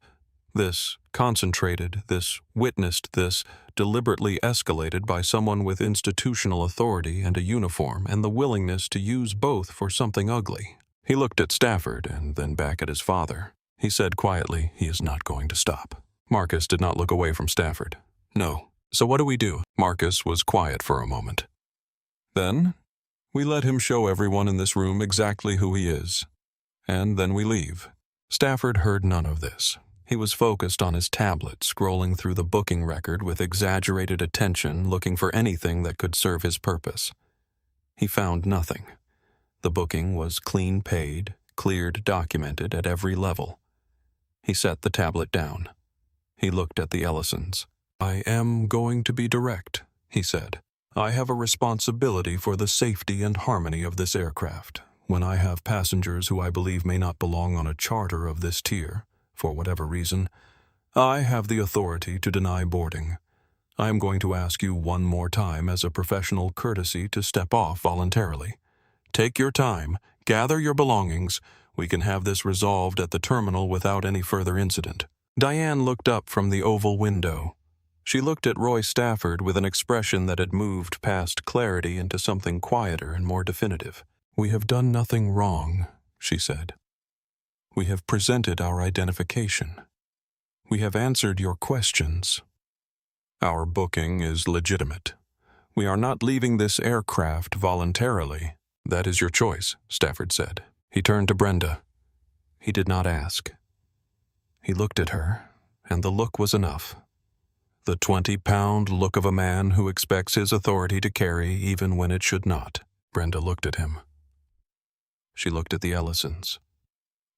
This concentrated, this witnessed, this deliberately escalated by someone with institutional authority and a uniform and the willingness to use both for something ugly. He looked at Stafford and then back at his father. He said quietly, "He is not going to stop." Marcus did not look away from Stafford. "No. So what do we do?" Marcus was quiet for a moment. "Then, we let him show everyone in this room exactly who he is. And then we leave." Stafford heard none of this. He was focused on his tablet, scrolling through the booking record with exaggerated attention, looking for anything that could serve his purpose. He found nothing. The booking was clean paid, cleared, documented at every level. He set the tablet down. He looked at the Ellisons. "I am going to be direct," he said. "I have a responsibility for the safety and harmony of this aircraft. When I have passengers who I believe may not belong on a charter of this tier, for whatever reason, I have the authority to deny boarding. I am going to ask you one more time as a professional courtesy to step off voluntarily. Take your time, gather your belongings. We can have this resolved at the terminal without any further incident." Diane looked up from the oval window. She looked at Roy Stafford with an expression that had moved past clarity into something quieter and more definitive. "We have done nothing wrong," she said. "We have presented our identification. We have answered your questions. Our booking is legitimate. We are not leaving this aircraft voluntarily." "That is your choice," Stafford said. He turned to Brenda. He did not ask. He looked at her, and the look was enough. The 20-pound look of a man who expects his authority to carry even when it should not. Brenda looked at him. She looked at the Ellisons.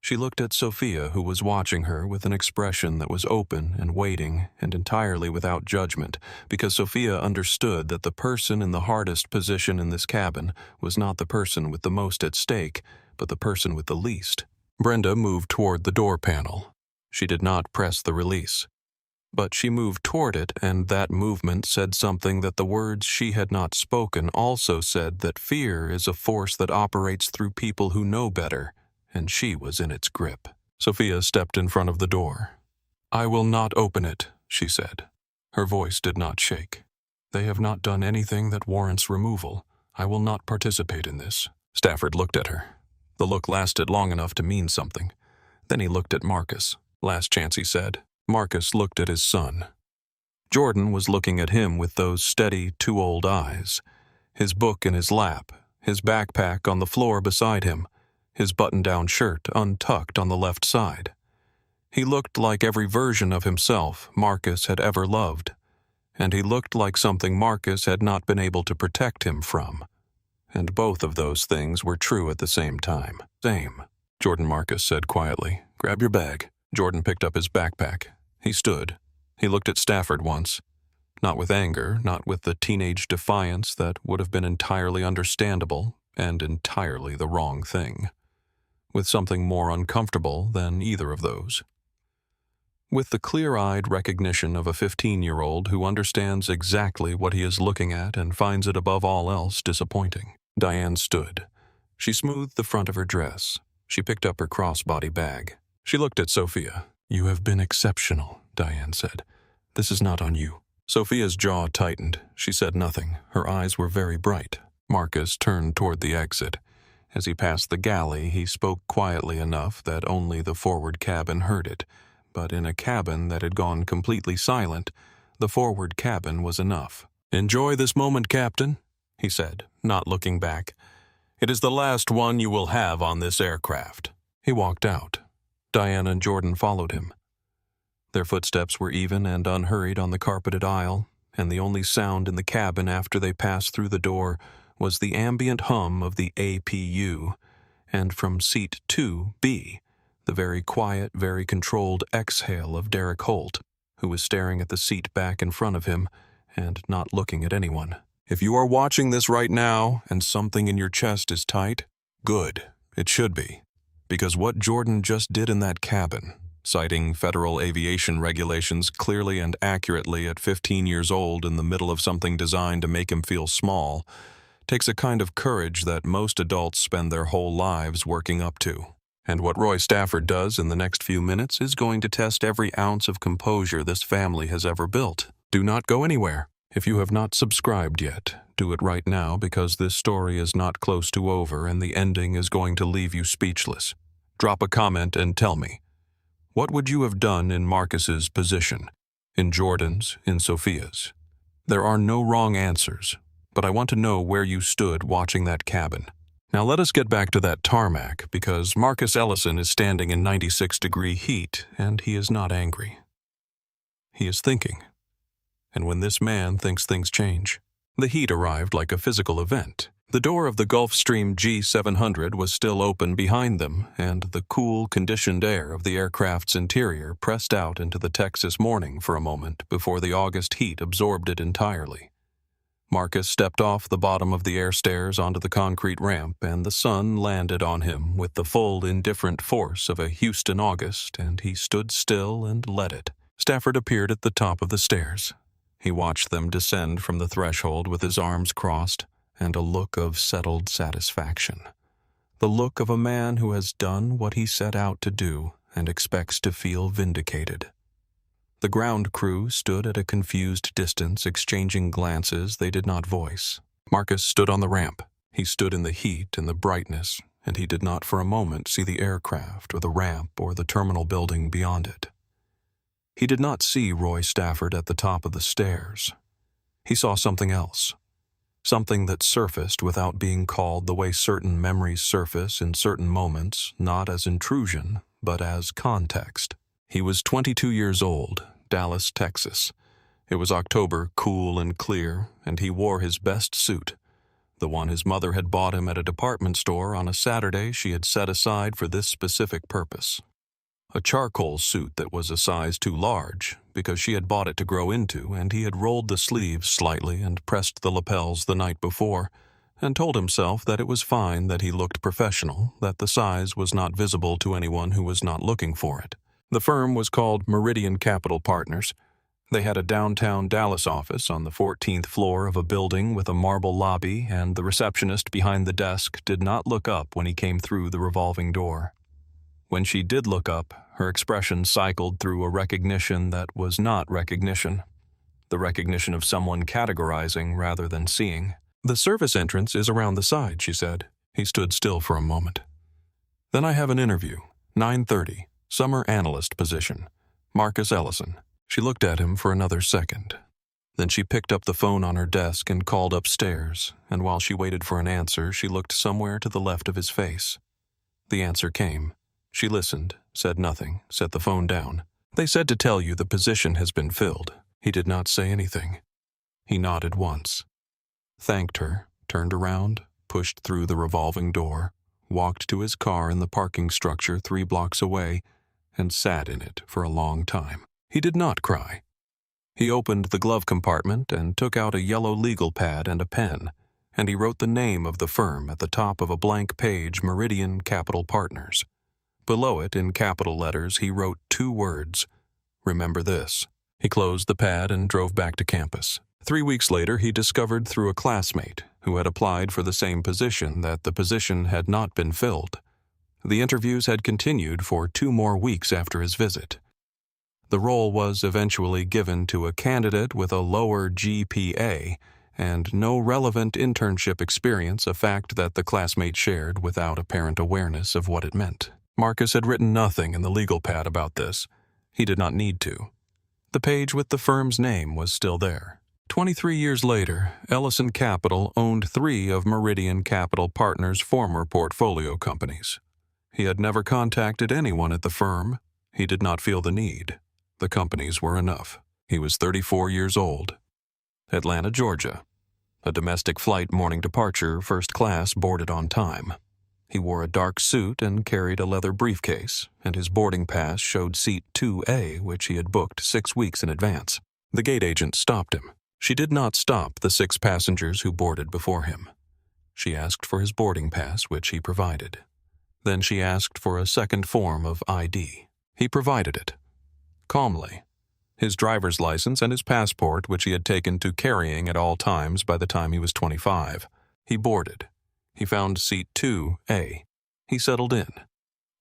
She looked at Sophia, who was watching her with an expression that was open and waiting and entirely without judgment, because Sophia understood that the person in the hardest position in this cabin was not the person with the most at stake, but the person with the least. Brenda moved toward the door panel. She did not press the release. But she moved toward it, and that movement said something that the words she had not spoken also said, that fear is a force that operates through people who know better, and she was in its grip. Sophia stepped in front of the door. "I will not open it," she said. Her voice did not shake. "They have not done anything that warrants removal. I will not participate in this." Stafford looked at her. The look lasted long enough to mean something. Then he looked at Marcus. "Last chance," he said. Marcus looked at his son. Jordan was looking at him with those steady, too-old eyes, his book in his lap, his backpack on the floor beside him, his button-down shirt untucked on the left side. He looked like every version of himself Marcus had ever loved, and he looked like something Marcus had not been able to protect him from. And both of those things were true at the same time. "Same," Jordan Marcus said quietly. "Grab your bag." Jordan picked up his backpack. He stood. He looked at Stafford once. Not with anger, not with the teenage defiance that would have been entirely understandable and entirely the wrong thing. with something more uncomfortable than either of those. With the clear-eyed recognition of a 15-year-old who understands exactly what he is looking at and finds it above all else disappointing, Diane stood. She smoothed the front of her dress. She picked up her crossbody bag. She looked at Sophia. "You have been exceptional," Diane said. "This is not on you." Sophia's jaw tightened. She said nothing. Her eyes were very bright. Marcus turned toward the exit. As he passed the galley, he spoke quietly enough that only the forward cabin heard it. But in a cabin that had gone completely silent, the forward cabin was enough. "Enjoy this moment, Captain," he said, not looking back. "It is the last one you will have on this aircraft." He walked out. Diane and Jordan followed him. Their footsteps were even and unhurried on the carpeted aisle, and the only sound in the cabin after they passed through the door was the ambient hum of the APU, and from seat 2B, the very quiet, very controlled exhale of Derek Holt, who was staring at the seat back in front of him and not looking at anyone. If you are watching this right now and something in your chest is tight, good, it should be. Because what Jordan just did in that cabin, citing federal aviation regulations clearly and accurately at 15 years old in the middle of something designed to make him feel small, takes a kind of courage that most adults spend their whole lives working up to. And what Roy Stafford does in the next few minutes is going to test every ounce of composure this family has ever built. Do not go anywhere. If you have not subscribed yet, do it right now because this story is not close to over and the ending is going to leave you speechless. Drop a comment and tell me, what would you have done in Marcus's position? In Jordan's? In Sophia's? There are no wrong answers, but I want to know where you stood watching that cabin. Now let us get back to that tarmac, because Marcus Ellison is standing in 96-degree heat, and he is not angry. He is thinking. And when this man thinks things change, the heat arrived like a physical event. The door of the Gulfstream G700 was still open behind them, and the cool, conditioned air of the aircraft's interior pressed out into the Texas morning for a moment before the August heat absorbed it entirely. Marcus stepped off the bottom of the air stairs onto the concrete ramp, and the sun landed on him with the full, indifferent force of a Houston August, and he stood still and let it. Stafford appeared at the top of the stairs. He watched them descend from the threshold with his arms crossed, and a look of settled satisfaction. The look of a man who has done what he set out to do and expects to feel vindicated. The ground crew stood at a confused distance, exchanging glances they did not voice. Marcus stood on the ramp. He stood in the heat and the brightness, and he did not for a moment see the aircraft or the ramp or the terminal building beyond it. He did not see Roy Stafford at the top of the stairs. He saw something else. Something that surfaced without being called the way certain memories surface in certain moments, not as intrusion, but as context. He was 22 years old, Dallas, Texas. It was October, cool and clear, and he wore his best suit, the one his mother had bought him at a department store on a Saturday she had set aside for this specific purpose. A charcoal suit that was a size too large, because she had bought it to grow into, and he had rolled the sleeves slightly and pressed the lapels the night before, and told himself that it was fine that he looked professional, that the size was not visible to anyone who was not looking for it. The firm was called Meridian Capital Partners. They had a downtown Dallas office on the 14th floor of a building with a marble lobby, and the receptionist behind the desk did not look up when he came through the revolving door. When she did look up, her expression cycled through a recognition that was not recognition, the recognition of someone categorizing rather than seeing. "The service entrance is around the side," she said. He stood still for a moment. "Then I have an interview, 9:30. Summer analyst position. Marcus Ellison." She looked at him for another second. Then she picked up the phone on her desk and called upstairs, and while she waited for an answer, she looked somewhere to the left of his face. The answer came. She listened, said nothing, set the phone down. "They said to tell you the position has been filled." He did not say anything. He nodded once, thanked her, turned around, pushed through the revolving door, walked to his car in the parking structure 3 blocks away, and sat in it for a long time. He did not cry. He opened the glove compartment and took out a yellow legal pad and a pen. and he wrote the name of the firm at the top of a blank page, Meridian Capital Partners. Below it, in capital letters, he wrote 2 words, "Remember this." He closed the pad and drove back to campus. 3 weeks later, he discovered through a classmate who had applied for the same position that the position had not been filled. The interviews had continued for 2 more weeks after his visit. The role was eventually given to a candidate with a lower GPA and no relevant internship experience, a fact that the classmate shared without apparent awareness of what it meant. Marcus had written nothing in the legal pad about this. He did not need to. The page with the firm's name was still there. 23 years later, Ellison Capital owned 3 of Meridian Capital Partners' former portfolio companies. He had never contacted anyone at the firm. He did not feel the need. The companies were enough. He was 34 years old. Atlanta, Georgia. A domestic flight morning departure, first class, boarded on time. He wore a dark suit and carried a leather briefcase, and his boarding pass showed seat 2A, which he had booked 6 weeks in advance. The gate agent stopped him. She did not stop the 6 passengers who boarded before him. She asked for his boarding pass, which he provided. Then she asked for a second form of ID. He provided it. Calmly. His driver's license and his passport, which he had taken to carrying at all times by the time he was 25. He boarded. He found seat 2A. He settled in.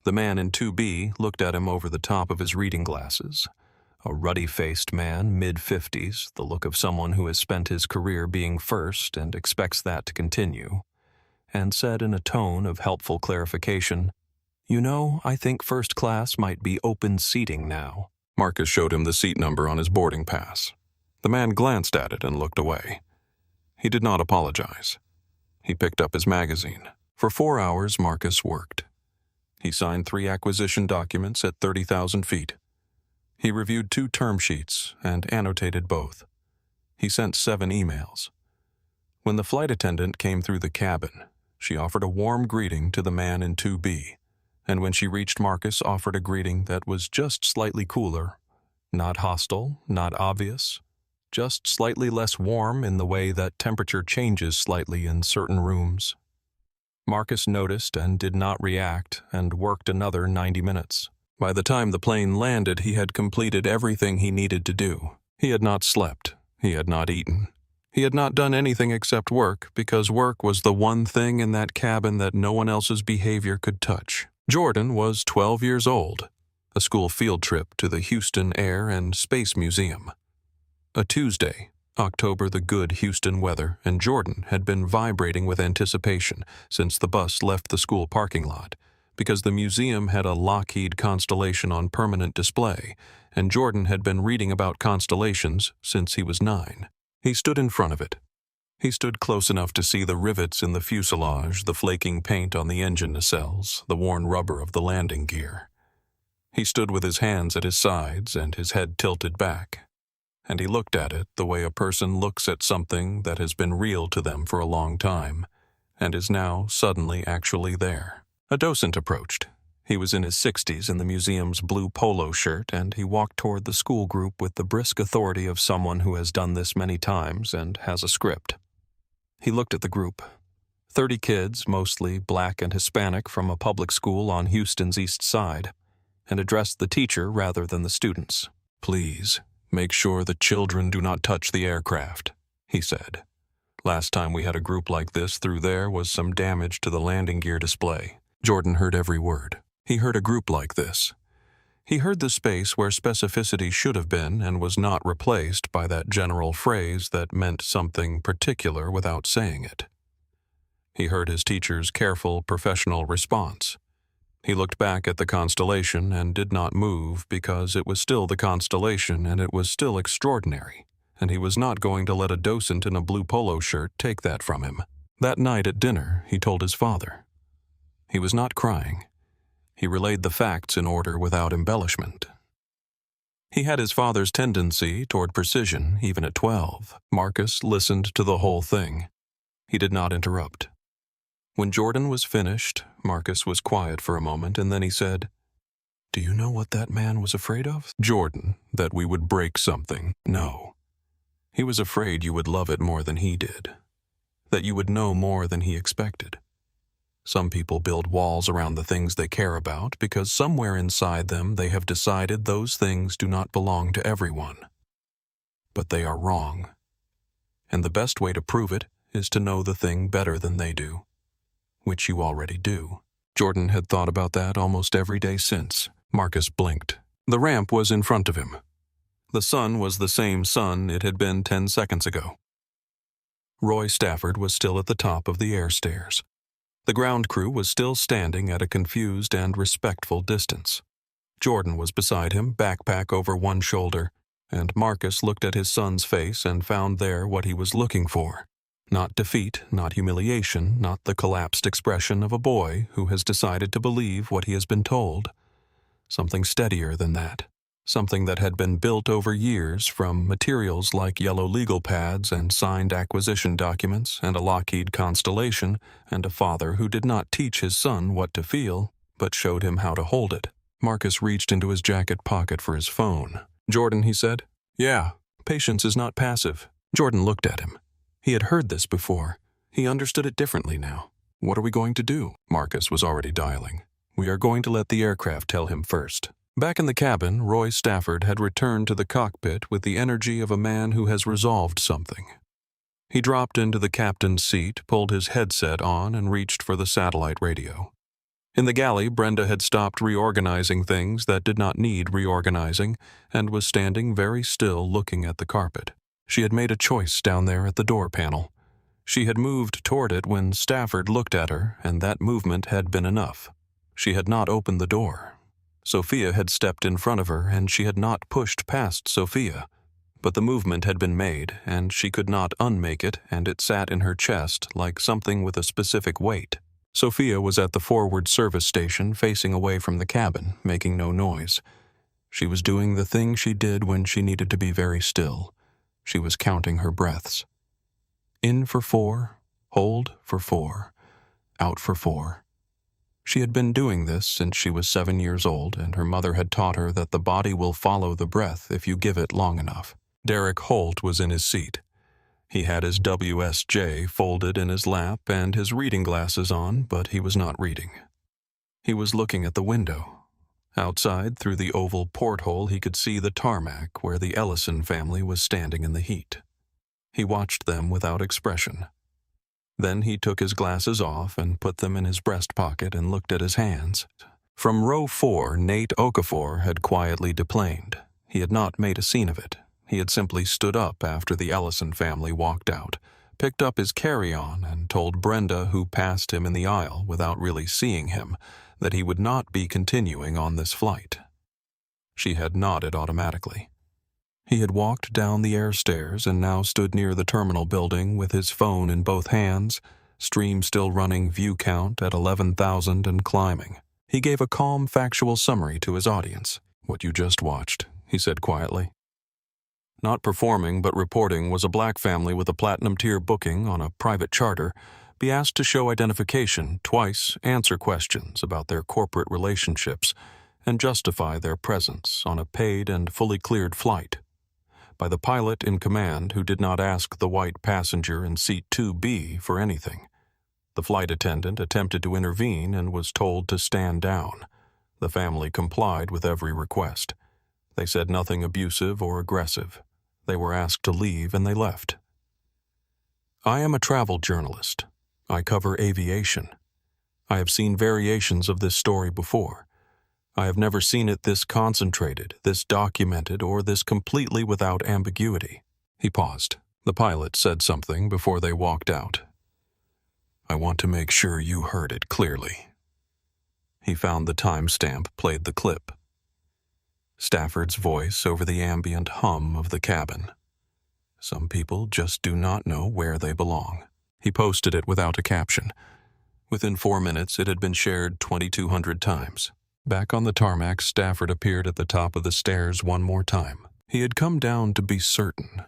The man in 2B looked at him over the top of his reading glasses. A ruddy-faced man, mid-50s, the look of someone who has spent his career being first and expects that to continue, and said in a tone of helpful clarification, "You know, I think first class might be open seating now." Marcus showed him the seat number on his boarding pass. The man glanced at it and looked away. He did not apologize. He picked up his magazine. For 4 hours, Marcus worked. He signed 3 acquisition documents at 30,000 feet. He reviewed 2 term sheets and annotated both. He sent 7 emails. When the flight attendant came through the cabin, she offered a warm greeting to the man in 2B, and when she reached Marcus, offered a greeting that was just slightly cooler, not hostile, not obvious, just slightly less warm in the way that temperature changes slightly in certain rooms. Marcus noticed and did not react and worked another 90 minutes. By the time the plane landed, he had completed everything he needed to do. He had not slept. He had not eaten. He had not done anything except work, because work was the one thing in that cabin that no one else's behavior could touch. Jordan was 12 years old. A school field trip to the Houston Air and Space Museum. A Tuesday, October the good Houston weather, and Jordan had been vibrating with anticipation since the bus left the school parking lot, because the museum had a Lockheed constellation on permanent display, and Jordan had been reading about constellations since he was 9. He stood in front of it. He stood close enough to see the rivets in the fuselage, the flaking paint on the engine nacelles, the worn rubber of the landing gear. He stood with his hands at his sides and his head tilted back, and he looked at it the way a person looks at something that has been real to them for a long time, and is now suddenly actually there. A docent approached. He was in his 60s in the museum's blue polo shirt, and he walked toward the school group with the brisk authority of someone who has done this many times and has a script. He looked at the group. 30 kids, mostly black and Hispanic, from a public school on Houston's east side, and addressed the teacher rather than the students. "Please, make sure the children do not touch the aircraft," he said. "Last time we had a group like this through there was some damage to the landing gear display." Jordan heard every word. He heard a group like this. He heard the space where specificity should have been and was not replaced by that general phrase that meant something particular without saying it. He heard his teacher's careful, professional response. He looked back at the constellation and did not move because it was still the constellation and it was still extraordinary, and he was not going to let a docent in a blue polo shirt take that from him. That night at dinner, he told his father. He was not crying. He relayed the facts in order without embellishment. He had his father's tendency toward precision, even at 12. Marcus listened to the whole thing. He did not interrupt. When Jordan was finished, Marcus was quiet for a moment, and then he said, "Do you know what that man was afraid of?" "Jordan, that we would break something." "No. He was afraid you would love it more than he did. that you would know more than he expected. Some people build walls around the things they care about because somewhere inside them they have decided those things do not belong to everyone. But they are wrong. And the best way to prove it is to know the thing better than they do, which you already do. Jordan had thought about that almost every day since. Marcus blinked. The ramp was in front of him. The sun was the same sun it had been 10 seconds ago. Roy Stafford was still at the top of the air stairs. The ground crew was still standing at a confused and respectful distance. Jordan was beside him, backpack over one shoulder, and Marcus looked at his son's face and found there what he was looking for. Not defeat, not humiliation, not the collapsed expression of a boy who has decided to believe what he has been told. Something steadier than that. Something that had been built over years from materials like yellow legal pads and signed acquisition documents and a Lockheed Constellation and a father who did not teach his son what to feel, but showed him how to hold it. Marcus reached into his jacket pocket for his phone. "Jordan," he said. "Yeah, patience is not passive." Jordan looked at him. He had heard this before. He understood it differently now. "What are we going to do?" Marcus was already dialing. "We are going to let the aircraft tell him first." Back in the cabin, Roy Stafford had returned to the cockpit with the energy of a man who has resolved something. He dropped into the captain's seat, pulled his headset on, and reached for the satellite radio. In the galley, Brenda had stopped reorganizing things that did not need reorganizing and was standing very still looking at the carpet. She had made a choice down there at the door panel. She had moved toward it when Stafford looked at her, and that movement had been enough. She had not opened the door. Sophia had stepped in front of her, and she had not pushed past Sophia. But the movement had been made, and she could not unmake it, and it sat in her chest like something with a specific weight. Sophia was at the forward service station, facing away from the cabin, making no noise. She was doing the thing she did when she needed to be very still. She was counting her breaths. In for 4, hold for 4, out for 4. She had been doing this since she was 7 years old, and her mother had taught her that the body will follow the breath if you give it long enough. Derek Holt was in his seat. He had his WSJ folded in his lap and his reading glasses on, but he was not reading. He was looking at the window. Outside, through the oval porthole, he could see the tarmac where the Ellison family was standing in the heat. He watched them without expression. Then he took his glasses off and put them in his breast pocket and looked at his hands. From row 4, Nate Okafor had quietly deplaned. He had not made a scene of it. He had simply stood up after the Ellison family walked out, picked up his carry-on, and told Brenda, who passed him in the aisle without really seeing him, that he would not be continuing on this flight. She had nodded automatically. He had walked down the air stairs and now stood near the terminal building with his phone in both hands, stream still running, view count at 11,000 and climbing. He gave a calm, factual summary to his audience. "What you just watched," he said quietly. Not performing but reporting was a black family with a platinum-tier booking on a private charter, be asked to show identification twice, answer questions about their corporate relationships, and justify their presence on a paid and fully cleared flight. By the pilot in command who did not ask the white passenger in seat 2B for anything. The flight attendant attempted to intervene and was told to stand down. The family complied with every request. They said nothing abusive or aggressive. They were asked to leave and they left. I am a travel journalist. I cover aviation. I have seen variations of this story before. I have never seen it this concentrated, this documented, or this completely without ambiguity. He paused. The pilot said something before they walked out. I want to make sure you heard it clearly. He found the timestamp, played the clip. Stafford's voice over the ambient hum of the cabin. Some people just do not know where they belong. He posted it without a caption. Within 4 minutes, it had been shared 2,200 times. Back on the tarmac, Stafford appeared at the top of the stairs one more time. He had come down to be certain.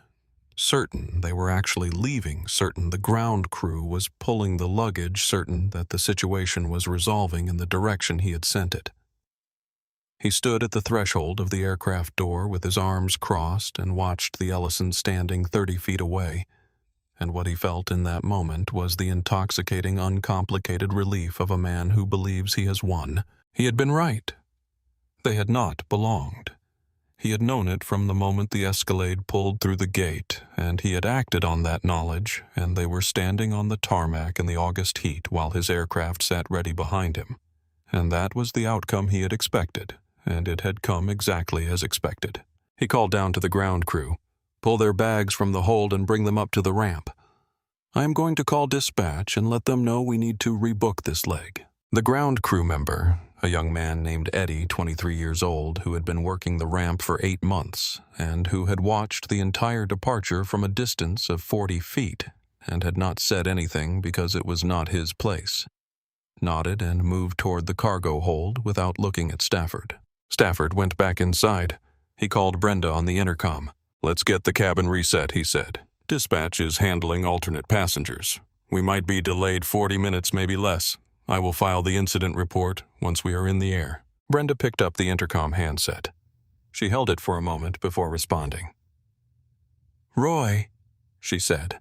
Certain they were actually leaving, certain the ground crew was pulling the luggage, certain that the situation was resolving in the direction he had sent it. He stood at the threshold of the aircraft door with his arms crossed and watched the Ellison standing 30 feet away. and what he felt in that moment was the intoxicating, uncomplicated relief of a man who believes he has won. He had been right. They had not belonged. He had known it from the moment the Escalade pulled through the gate, and he had acted on that knowledge, and they were standing on the tarmac in the August heat while his aircraft sat ready behind him. And that was the outcome he had expected, and it had come exactly as expected. He called down to the ground crew, "Pull their bags from the hold and bring them up to the ramp. I am going to call dispatch and let them know we need to rebook this leg." The ground crew member, a young man named Eddie, 23 years old, who had been working the ramp for 8 months, and who had watched the entire departure from a distance of 40 feet, and had not said anything because it was not his place, nodded and moved toward the cargo hold without looking at Stafford. Stafford went back inside. He called Brenda on the intercom. "Let's get the cabin reset," he said. "Dispatch is handling alternate passengers. We might be delayed 40 minutes, maybe less. I will file the incident report once we are in the air." Brenda picked up the intercom handset. She held it for a moment before responding. "Roy," she said.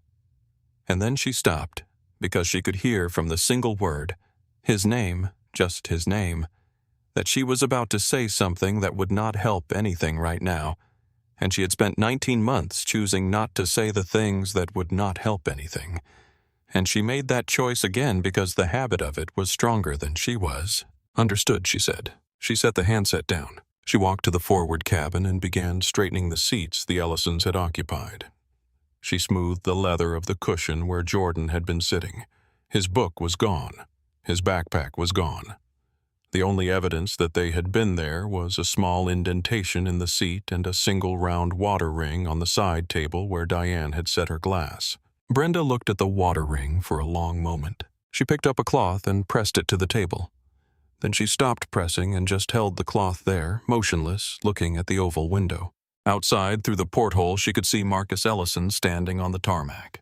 And then she stopped, because she could hear from the single word, his name, just his name, that she was about to say something that would not help anything right now, and she had spent 19 months choosing not to say the things that would not help anything. And she made that choice again because the habit of it was stronger than she was. "Understood," she said. She set the handset down. She walked to the forward cabin and began straightening the seats the Ellisons had occupied. She smoothed the leather of the cushion where Jordan had been sitting. His book was gone. His backpack was gone. The only evidence that they had been there was a small indentation in the seat and a single round water ring on the side table where Diane had set her glass. Brenda looked at the water ring for a long moment. She picked up a cloth and pressed it to the table. Then she stopped pressing and just held the cloth there, motionless, looking at the oval window. Outside, through the porthole, she could see Marcus Ellison standing on the tarmac.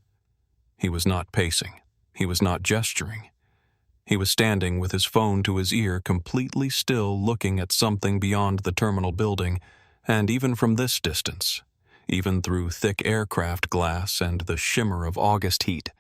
He was not pacing. He was not gesturing. He was standing with his phone to his ear, completely still, looking at something beyond the terminal building, and even from this distance, even through thick aircraft glass and the shimmer of August heat,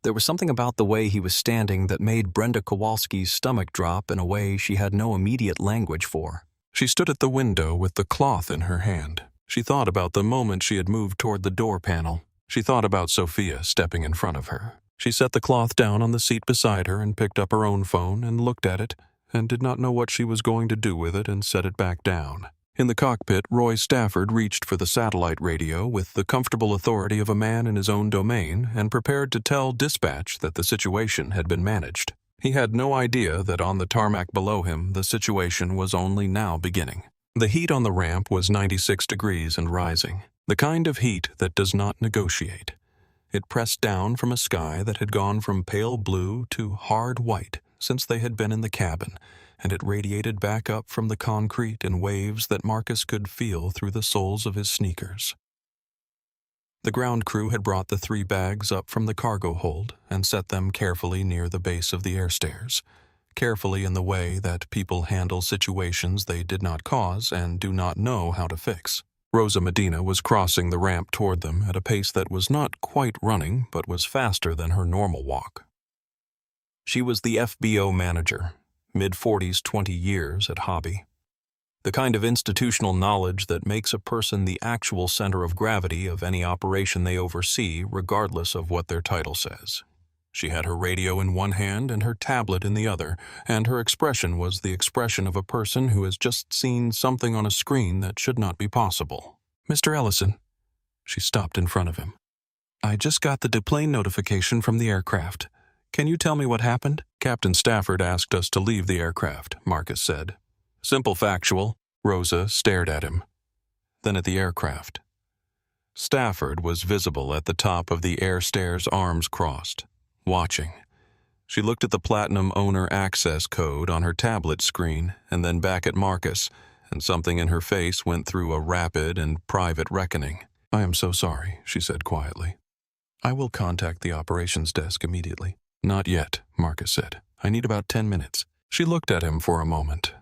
there was something about the way he was standing that made Brenda Kowalski's stomach drop in a way she had no immediate language for. She stood at the window with the cloth in her hand. She thought about the moment she had moved toward the door panel. She thought about Sophia stepping in front of her. She set the cloth down on the seat beside her and picked up her own phone and looked at it and did not know what she was going to do with it and set it back down. In the cockpit, Roy Stafford reached for the satellite radio with the comfortable authority of a man in his own domain and prepared to tell dispatch that the situation had been managed. He had no idea that on the tarmac below him the situation was only now beginning. The heat on the ramp was 96 degrees and rising, the kind of heat that does not negotiate. It pressed down from a sky that had gone from pale blue to hard white since they had been in the cabin, and it radiated back up from the concrete in waves that Marcus could feel through the soles of his sneakers. The ground crew had brought the 3 bags up from the cargo hold and set them carefully near the base of the air stairs, carefully in the way that people handle situations they did not cause and do not know how to fix. Rosa Medina was crossing the ramp toward them at a pace that was not quite running but was faster than her normal walk. She was the FBO manager, mid-40s, 20 years at hobby. The kind of institutional knowledge that makes a person the actual center of gravity of any operation they oversee, regardless of what their title says. She had her radio in one hand and her tablet in the other, and her expression was the expression of a person who has just seen something on a screen that should not be possible. "Mr. Ellison." She stopped in front of him. "I just got the deplane notification from the aircraft. Can you tell me what happened?" "Captain Stafford asked us to leave the aircraft," Marcus said. "Simple factual." Rosa stared at him, then at the aircraft. Stafford was visible at the top of the air stairs, arms crossed, watching. She looked at the Platinum owner access code on her tablet screen and then back at Marcus, and something in her face went through a rapid and private reckoning. "I am so sorry," she said quietly. "I will contact the operations desk immediately." "Not yet," Marcus said. "I need about 10 minutes. She looked at him for a moment.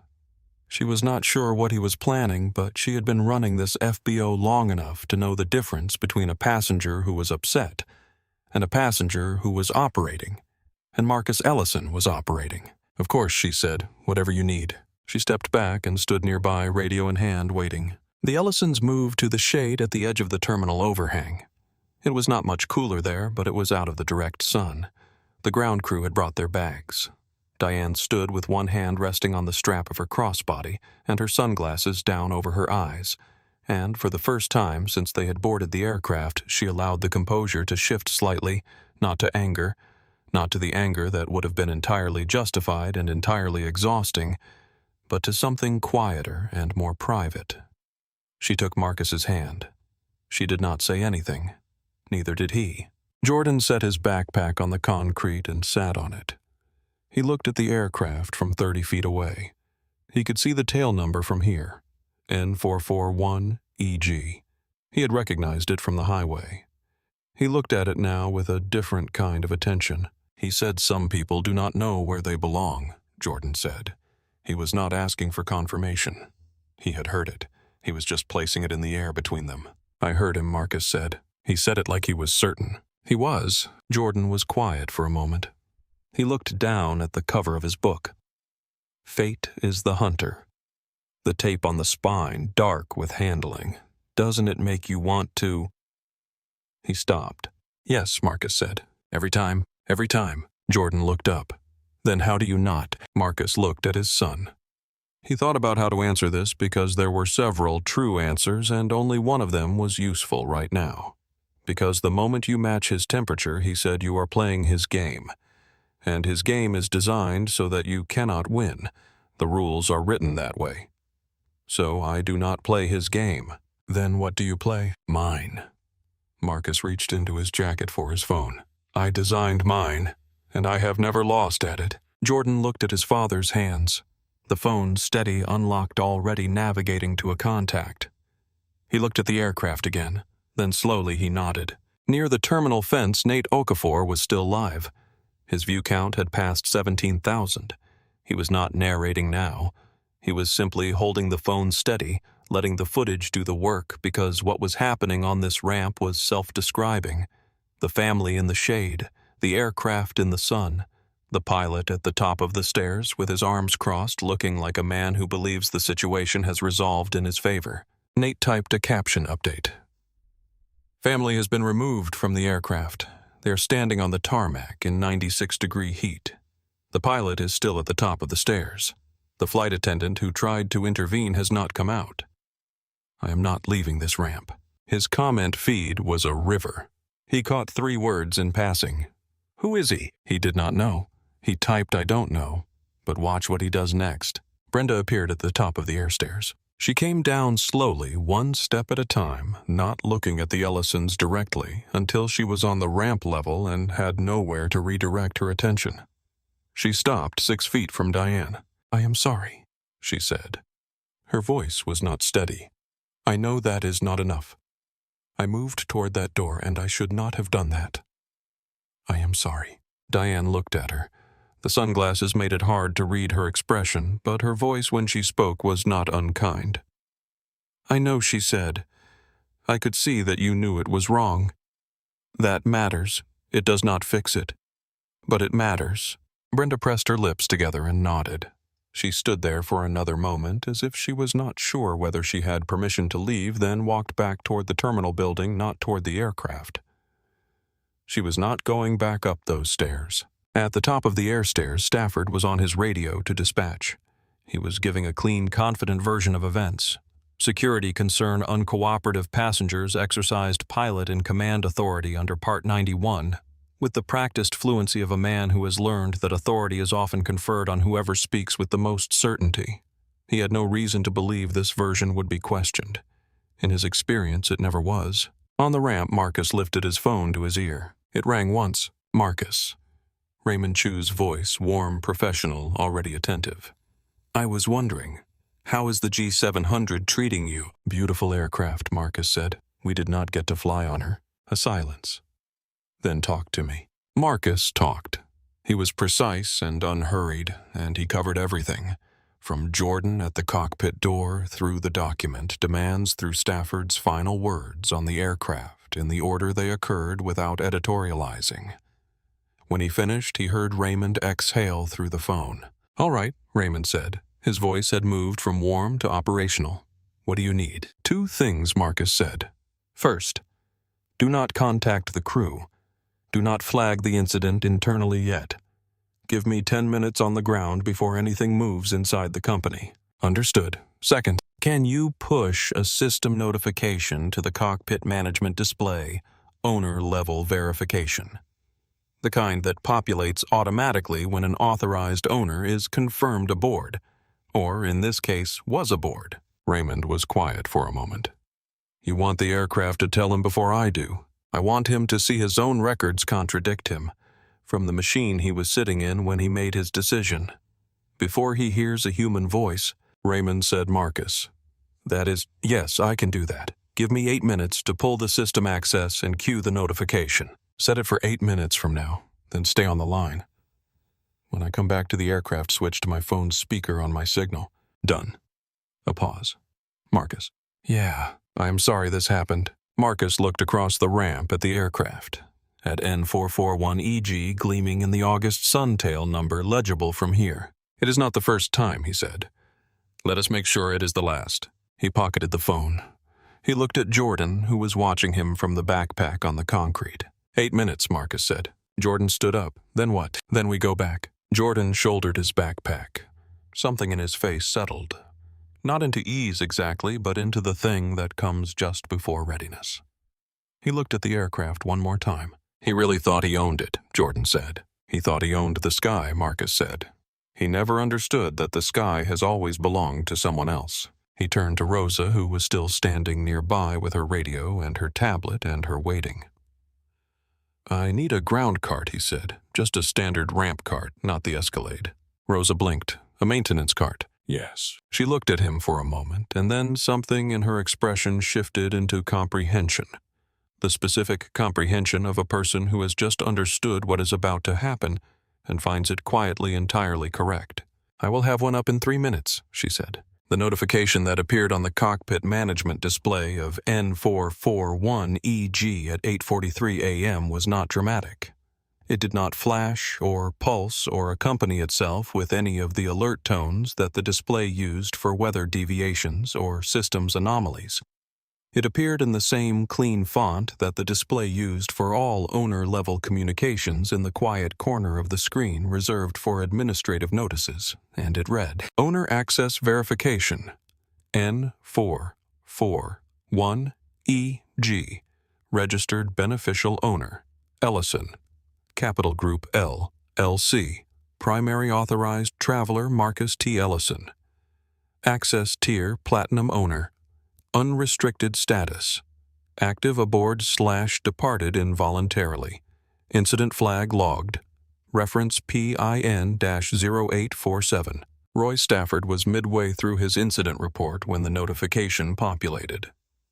She was not sure what he was planning, but she had been running this FBO long enough to know the difference between a passenger who was upset and a passenger who was operating, and Marcus Ellison was operating. "Of course," she said, "whatever you need." She stepped back and stood nearby, radio in hand, waiting. The Ellisons moved to the shade at the edge of the terminal overhang. It was not much cooler there, but it was out of the direct sun. The ground crew had brought their bags. Diane stood with one hand resting on the strap of her crossbody and her sunglasses down over her eyes, and for the first time since they had boarded the aircraft, she allowed the composure to shift slightly, not to anger, not to the anger that would have been entirely justified and entirely exhausting, but to something quieter and more private. She took Marcus's hand. She did not say anything. Neither did he. Jordan set his backpack on the concrete and sat on it. He looked at the aircraft from 30 feet away. He could see the tail number from here, N441EG. He had recognized it from the highway. He looked at it now with a different kind of attention. "He said some people do not know where they belong," Jordan said. He was not asking for confirmation. He had heard it. He was just placing it in the air between them. "I heard him," Marcus said. He said it like he was certain. He was. Jordan was quiet for a moment. He looked down at the cover of his book. "Fate is the Hunter." The tape on the spine, dark with handling. "Doesn't it make you want to—" He stopped. "Yes," Marcus said. Every time. Jordan looked up. "Then how do you not?" Marcus looked at his son. He thought about how to answer this because there were several true answers and only one of them was useful right now. Because the moment you match his temperature, he said, you are playing his game. And his game is designed so that you cannot win. The rules are written that way. So I do not play his game. "Then what do you play?" "Mine." Marcus reached into his jacket for his phone. "I designed mine, and I have never lost at it." Jordan looked at his father's hands. The phone, steady, unlocked, already navigating to a contact. He looked at the aircraft again. Then slowly he nodded. Near the terminal fence, Nate Okafor was still live. His view count had passed 17,000. He was not narrating now. He was simply holding the phone steady, letting the footage do the work because what was happening on this ramp was self-describing. The family in the shade, the aircraft in the sun, the pilot at the top of the stairs with his arms crossed looking like a man who believes the situation has resolved in his favor. Nate typed a caption update. "Family has been removed from the aircraft. They are standing on the tarmac in 96-degree heat. The pilot is still at the top of the stairs. The flight attendant who tried to intervene has not come out. I am not leaving this ramp." His comment feed was a river. He caught 3 words in passing. "Who is he?" He did not know. He typed, "I don't know," but watch what he does next. Brenda appeared at the top of the air stairs. She came down slowly, one step at a time, not looking at the Ellisons directly, until she was on the ramp level and had nowhere to redirect her attention. She stopped 6 feet from Diane. "I am sorry," she said. Her voice was not steady. "I know that is not enough. I moved toward that door and I should not have done that. I am sorry." Diane looked at her. The sunglasses made it hard to read her expression, but her voice when she spoke was not unkind. "I know," she said. "I could see that you knew it was wrong. That matters. It does not fix it. But it matters." Brenda pressed her lips together and nodded. She stood there for another moment as if she was not sure whether she had permission to leave, then walked back toward the terminal building, not toward the aircraft. She was not going back up those stairs. At the top of the air stairs, Stafford was on his radio to dispatch. He was giving a clean, confident version of events. Security concern uncooperative passengers exercised pilot and command authority under Part 91, with the practiced fluency of a man who has learned that authority is often conferred on whoever speaks with the most certainty. He had no reason to believe this version would be questioned. In his experience, it never was. On the ramp, Marcus lifted his phone to his ear. It rang once. "Marcus." Raymond Chu's voice, warm, professional, already attentive. "I was wondering, how is the G700 treating you?" "Beautiful aircraft," Marcus said. "We did not get to fly on her." A silence. "Then talk to me." Marcus talked. He was precise and unhurried, and he covered everything, from Jordan at the cockpit door through the document, demands through Stafford's final words on the aircraft. aircraft in the order they occurred without editorializing. When he finished, he heard Raymond exhale through the phone. "All right," Raymond said. His voice had moved from warm to operational. "What do you need?" "Two things," Marcus said. "First, do not contact the crew. Do not flag the incident internally yet. Give me 10 minutes on the ground before anything moves inside the company." "Understood." "Second, can you push a system notification to the cockpit management display, owner-level verification? The kind that populates automatically when an authorized owner is confirmed aboard, or in this case, was aboard." Raymond was quiet for a moment. "You want the aircraft to tell him before I do. I want him to see his own records contradict him, from the machine he was sitting in when he made his decision. Before he hears a human voice," Raymond said. Marcus, "That is, yes, I can do that. Give me 8 minutes to pull the system access and cue the notification. Set it for 8 minutes from now, then stay on the line. When I come back to the aircraft, switch to my phone's speaker on my signal." "Done." A pause. "Marcus." "Yeah, I am sorry this happened." Marcus looked across the ramp at the aircraft, at N441EG gleaming in the August suntail number legible from here. "It is not the first time," he said. "Let us make sure it is the last." He pocketed the phone. He looked at Jordan, who was watching him from the backpack on the concrete. 8 minutes, Marcus said. Jordan stood up. "Then what?" "Then we go back." Jordan shouldered his backpack. Something in his face settled. Not into ease exactly, but into the thing that comes just before readiness. He looked at the aircraft one more time. "He really thought he owned it," Jordan said. "He thought he owned the sky," Marcus said. "He never understood that the sky has always belonged to someone else." He turned to Rosa, who was still standing nearby with her radio and her tablet and her waiting. "I need a ground cart," he said. "Just a standard ramp cart, not the Escalade." Rosa blinked. "A maintenance cart." "Yes." She looked at him for a moment, and then something in her expression shifted into comprehension. The specific comprehension of a person who has just understood what is about to happen and finds it quietly entirely correct. "I will have one up in 3 minutes," she said. The notification that appeared on the cockpit management display of N441EG at 8:43 a.m. was not dramatic. It did not flash or pulse or accompany itself with any of the alert tones that the display used for weather deviations or systems anomalies. It appeared in the same clean font that the display used for all owner-level communications in the quiet corner of the screen reserved for administrative notices, and it read, "Owner Access Verification, N441EG, Registered Beneficial Owner, Ellison, Capital Group LLC, Primary Authorized Traveler Marcus T. Ellison, Access Tier Platinum Owner, Unrestricted Status, Active Aboard/Departed Involuntarily, Incident Flag Logged, Reference PIN-0847. Roy Stafford was midway through his incident report when the notification populated.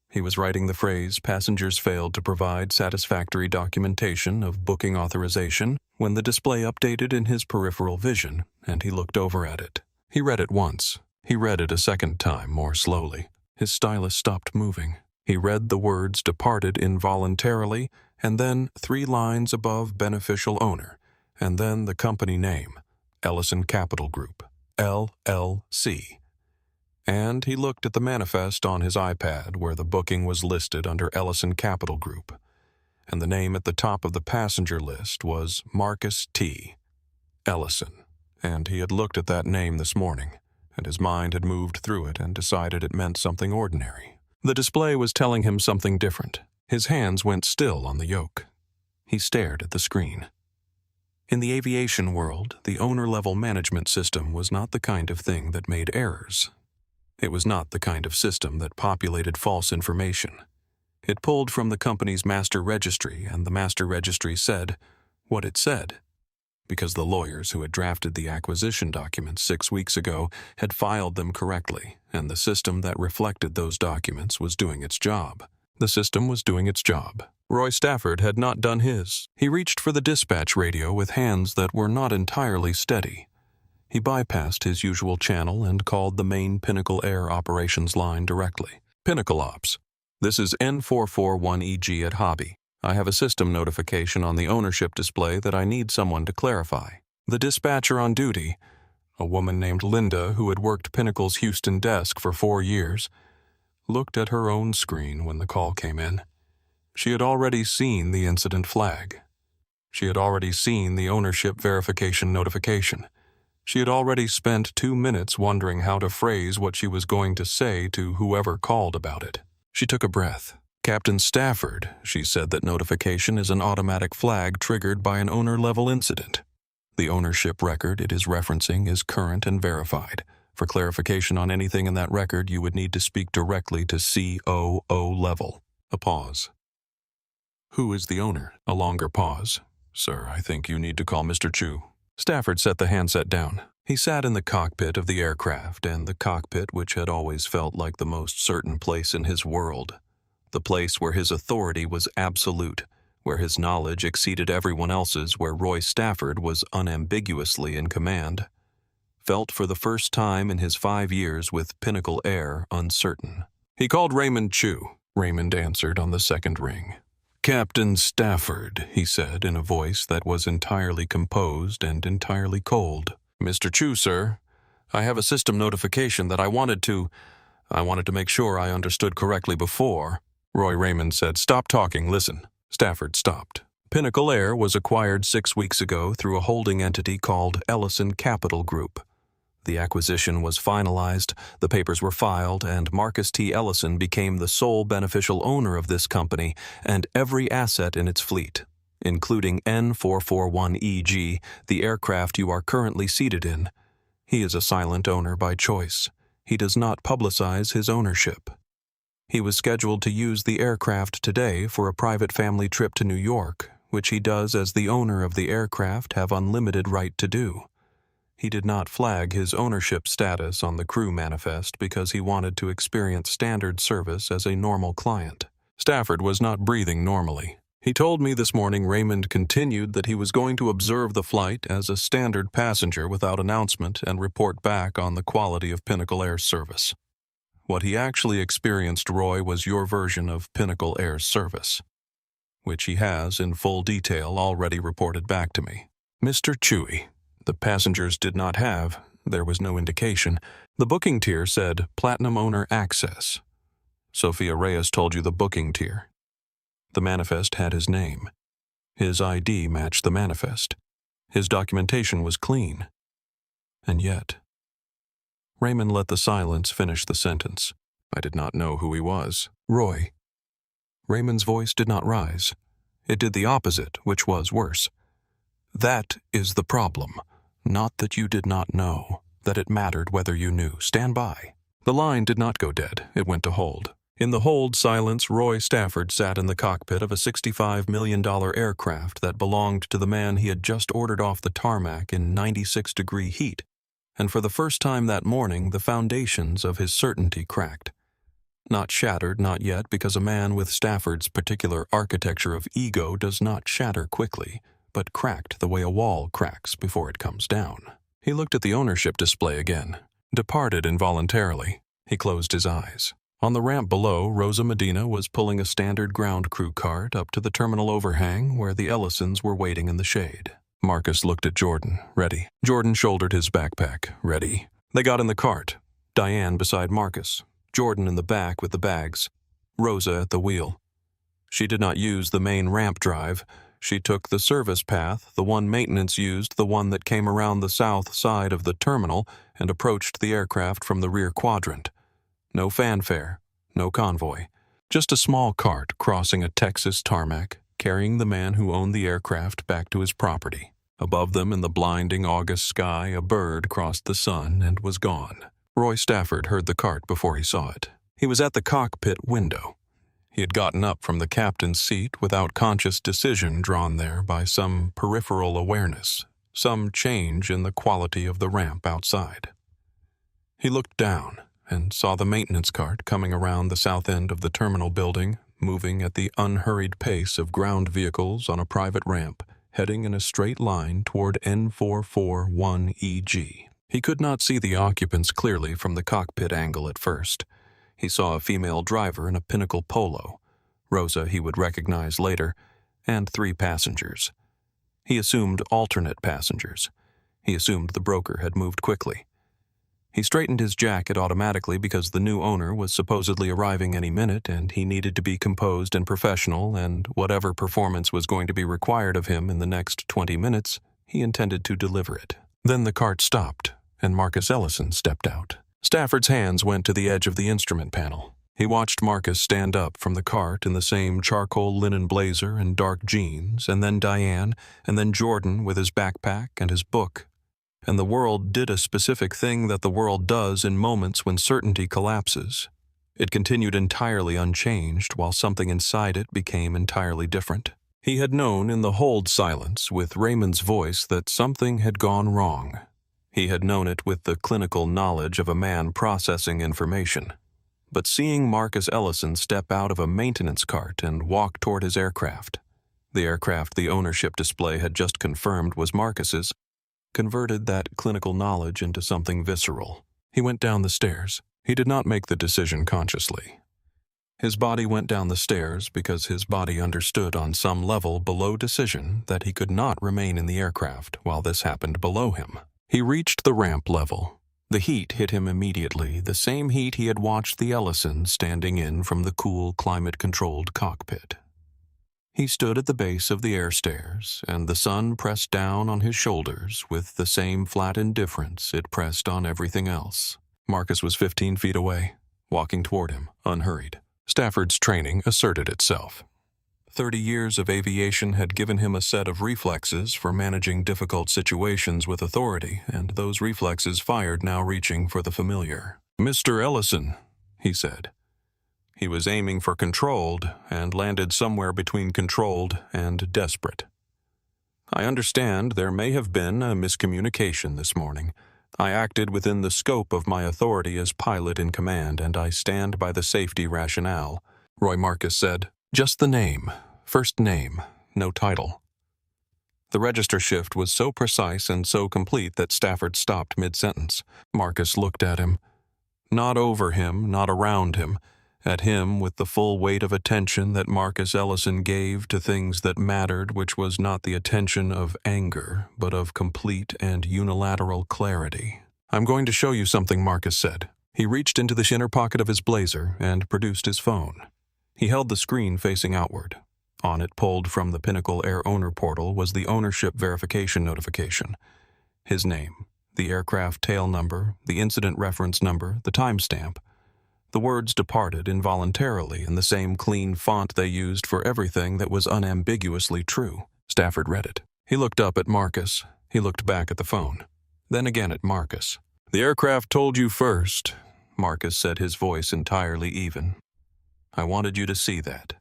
He was writing the phrase, "Passengers failed to provide satisfactory documentation of booking authorization," when the display updated in his peripheral vision, and he looked over at it. He read it once. He read it a second time, more slowly. His stylus stopped moving. He read the words "departed involuntarily," and then 3 lines above "beneficial owner," and then the company name, Ellison Capital Group, LLC. And he looked at the manifest on his iPad where the booking was listed under Ellison Capital Group, and the name at the top of the passenger list was Marcus T. Ellison, and he had looked at that name this morning, and his mind had moved through it and decided it meant something ordinary. The display was telling him something different. His hands went still on the yoke. He stared at the screen. In the aviation world, the owner-level management system was not the kind of thing that made errors. It was not the kind of system that populated false information. It pulled from the company's master registry, and the master registry said what it said, because the lawyers who had drafted the acquisition documents 6 weeks ago had filed them correctly, and the system that reflected those documents was doing its job. The system was doing its job. Roy Stafford had not done his. He reached for the dispatch radio with hands that were not entirely steady. He bypassed his usual channel and called the main Pinnacle Air operations line directly. "Pinnacle Ops. This is N441EG at Hobby. I have a system notification on the ownership display that I need someone to clarify. The dispatcher on duty, a woman named Linda who had worked Pinnacle's Houston desk for 4 years, looked at her own screen when the call came in. She had already seen the incident flag. She had already seen the ownership verification notification. She had already spent 2 minutes wondering how to phrase what she was going to say to whoever called about it. She took a breath. Captain Stafford, she said that notification is an automatic flag triggered by an owner-level incident. The ownership record it is referencing is current and verified. For clarification on anything in that record, you would need to speak directly to COO level. A pause. Who is the owner? A longer pause. Sir, I think you need to call Mr. Chu. Stafford set the handset down. He sat in the cockpit of the aircraft, and the cockpit which had always felt like the most certain place in his world. The place where his authority was absolute, where his knowledge exceeded everyone else's, where Roy Stafford was unambiguously in command. Felt for the first time in his 5 years with Pinnacle Air uncertain. He called Raymond Chu. Raymond answered on the second ring. Captain Stafford, he said in a voice that was entirely composed and entirely cold. Mr. Chu, sir, I have a system notification that I wanted to make sure I understood correctly before. Roy Raymond said, Stop talking, listen. Stafford stopped. Pinnacle Air was acquired 6 weeks ago through a holding entity called Ellison Capital Group. The acquisition was finalized, the papers were filed, and Marcus T. Ellison became the sole beneficial owner of this company and every asset in its fleet, including N441EG, the aircraft you are currently seated in. He is a silent owner by choice. He does not publicize his ownership. He was scheduled to use the aircraft today for a private family trip to New York, which he does as the owner of the aircraft have unlimited right to do. He did not flag his ownership status on the crew manifest because he wanted to experience standard service as a normal client. Stafford was not breathing normally. He told me this morning Raymond continued that he was going to observe the flight as a standard passenger without announcement and report back on the quality of Pinnacle Air's service. What he actually experienced, Roy, was your version of Pinnacle Air's service, which he has in full detail already reported back to me. Mr. Chewy. The passengers did not have, there was no indication. The booking tier said Platinum Owner Access. Sophia Reyes told you the booking tier. The manifest had his name. His ID matched the manifest. His documentation was clean. And yet... Raymond let the silence finish the sentence. I did not know who he was. Roy. Raymond's voice did not rise. It did the opposite, which was worse. That is the problem. Not that you did not know, that it mattered whether you knew. Stand by. The line did not go dead. It went to hold. In the hold silence, Roy Stafford sat in the cockpit of a $65 million aircraft that belonged to the man he had just ordered off the tarmac in 96-degree heat. And for the first time that morning, the foundations of his certainty cracked. Not shattered, not yet, because a man with Stafford's particular architecture of ego does not shatter quickly, but cracked the way a wall cracks before it comes down. He looked at the ownership display again, departed involuntarily. He closed his eyes. On the ramp below, Rosa Medina was pulling a standard ground crew cart up to the terminal overhang where the Ellisons were waiting in the shade. Marcus looked at Jordan, ready. Jordan shouldered his backpack, ready. They got in the cart, Diane beside Marcus, Jordan in the back with the bags, Rosa at the wheel. She did not use the main ramp drive. She took the service path, the one maintenance used, the one that came around the south side of the terminal and approached the aircraft from the rear quadrant. No fanfare, no convoy. Just a small cart crossing a Texas tarmac, carrying the man who owned the aircraft back to his property. Above them in the blinding August sky, a bird crossed the sun and was gone. Roy Stafford heard the cart before he saw it. He was at the cockpit window. He had gotten up from the captain's seat without conscious decision drawn there by some peripheral awareness, some change in the quality of the ramp outside. He looked down and saw the maintenance cart coming around the south end of the terminal building, moving at the unhurried pace of ground vehicles on a private ramp, heading in a straight line toward N441EG. He could not see the occupants clearly from the cockpit angle at first. He saw a female driver in a Pinnacle Polo, Rosa he would recognize later, and 3 passengers. He assumed alternate passengers. He assumed the broker had moved quickly. He straightened his jacket automatically because the new owner was supposedly arriving any minute and he needed to be composed and professional, and whatever performance was going to be required of him in the next 20 minutes, he intended to deliver it. Then the cart stopped, and Marcus Ellison stepped out. Stafford's hands went to the edge of the instrument panel. He watched Marcus stand up from the cart in the same charcoal linen blazer and dark jeans, and then Diane, and then Jordan with his backpack and his book. And the world did a specific thing that the world does in moments when certainty collapses. It continued entirely unchanged while something inside it became entirely different. He had known in the hold silence with Raymond's voice that something had gone wrong. He had known it with the clinical knowledge of a man processing information. But seeing Marcus Ellison step out of a maintenance cart and walk toward his aircraft, the aircraft the ownership display had just confirmed was Marcus's, converted that clinical knowledge into something visceral. He went down the stairs. He did not make the decision consciously. His body went down the stairs because his body understood on some level below decision that he could not remain in the aircraft while this happened below him. He reached the ramp level. The heat hit him immediately, the same heat he had watched the Ellison standing in from the cool, climate-controlled cockpit. He stood at the base of the air stairs, and the sun pressed down on his shoulders with the same flat indifference it pressed on everything else. Marcus was 15 feet away, walking toward him, unhurried. Stafford's training asserted itself. 30 years of aviation had given him a set of reflexes for managing difficult situations with authority, and those reflexes fired now reaching for the familiar. "Mr. Ellison," he said. He was aiming for controlled and landed somewhere between controlled and desperate. "I understand there may have been a miscommunication this morning. I acted within the scope of my authority as pilot in command, and I stand by the safety rationale," Roy Marcus said. "Just the name, first name, no title." The register shift was so precise and so complete that Stafford stopped mid-sentence. Marcus looked at him. Not over him, not around him. At him with the full weight of attention that Marcus Ellison gave to things that mattered, which was not the attention of anger, but of complete and unilateral clarity. "I'm going to show you something," Marcus said. He reached into the inner pocket of his blazer and produced his phone. He held the screen facing outward. On it, pulled from the Pinnacle Air Owner portal, was the ownership verification notification. His name, the aircraft tail number, the incident reference number, the timestamp. The words departed involuntarily in the same clean font they used for everything that was unambiguously true. Stafford read it. He looked up at Marcus. He looked back at the phone. Then again at Marcus. "The aircraft told you first," Marcus said, his voice entirely even. "I wanted you to see that.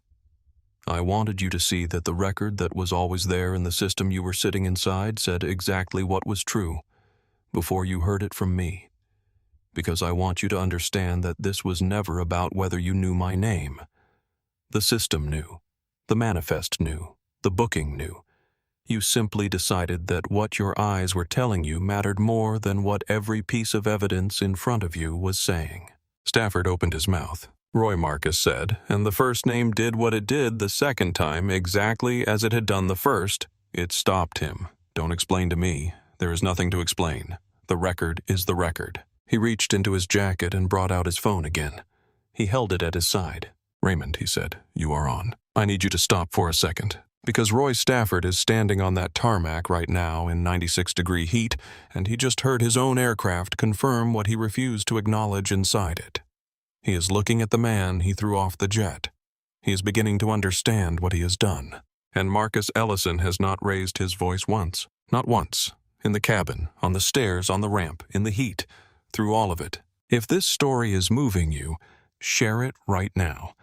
I wanted you to see that the record that was always there in the system you were sitting inside said exactly what was true, before you heard it from me. Because I want you to understand that this was never about whether you knew my name. The system knew. The manifest knew. The booking knew. You simply decided that what your eyes were telling you mattered more than what every piece of evidence in front of you was saying." Stafford opened his mouth. Roy Marcus said, and the first name did what it did the second time exactly as it had done the first. It stopped him. "Don't explain to me. There is nothing to explain. The record is the record." He reached into his jacket and brought out his phone again. He held it at his side. "Raymond," he said, "you are on. I need you to stop for a second. Because Roy Stafford is standing on that tarmac right now in 96-degree heat, and he just heard his own aircraft confirm what he refused to acknowledge inside it. He is looking at the man he threw off the jet. He is beginning to understand what he has done. And Marcus Ellison has not raised his voice once. Not once. In the cabin, on the stairs, on the ramp, in the heat. Through all of it. If this story is moving you, share it right now.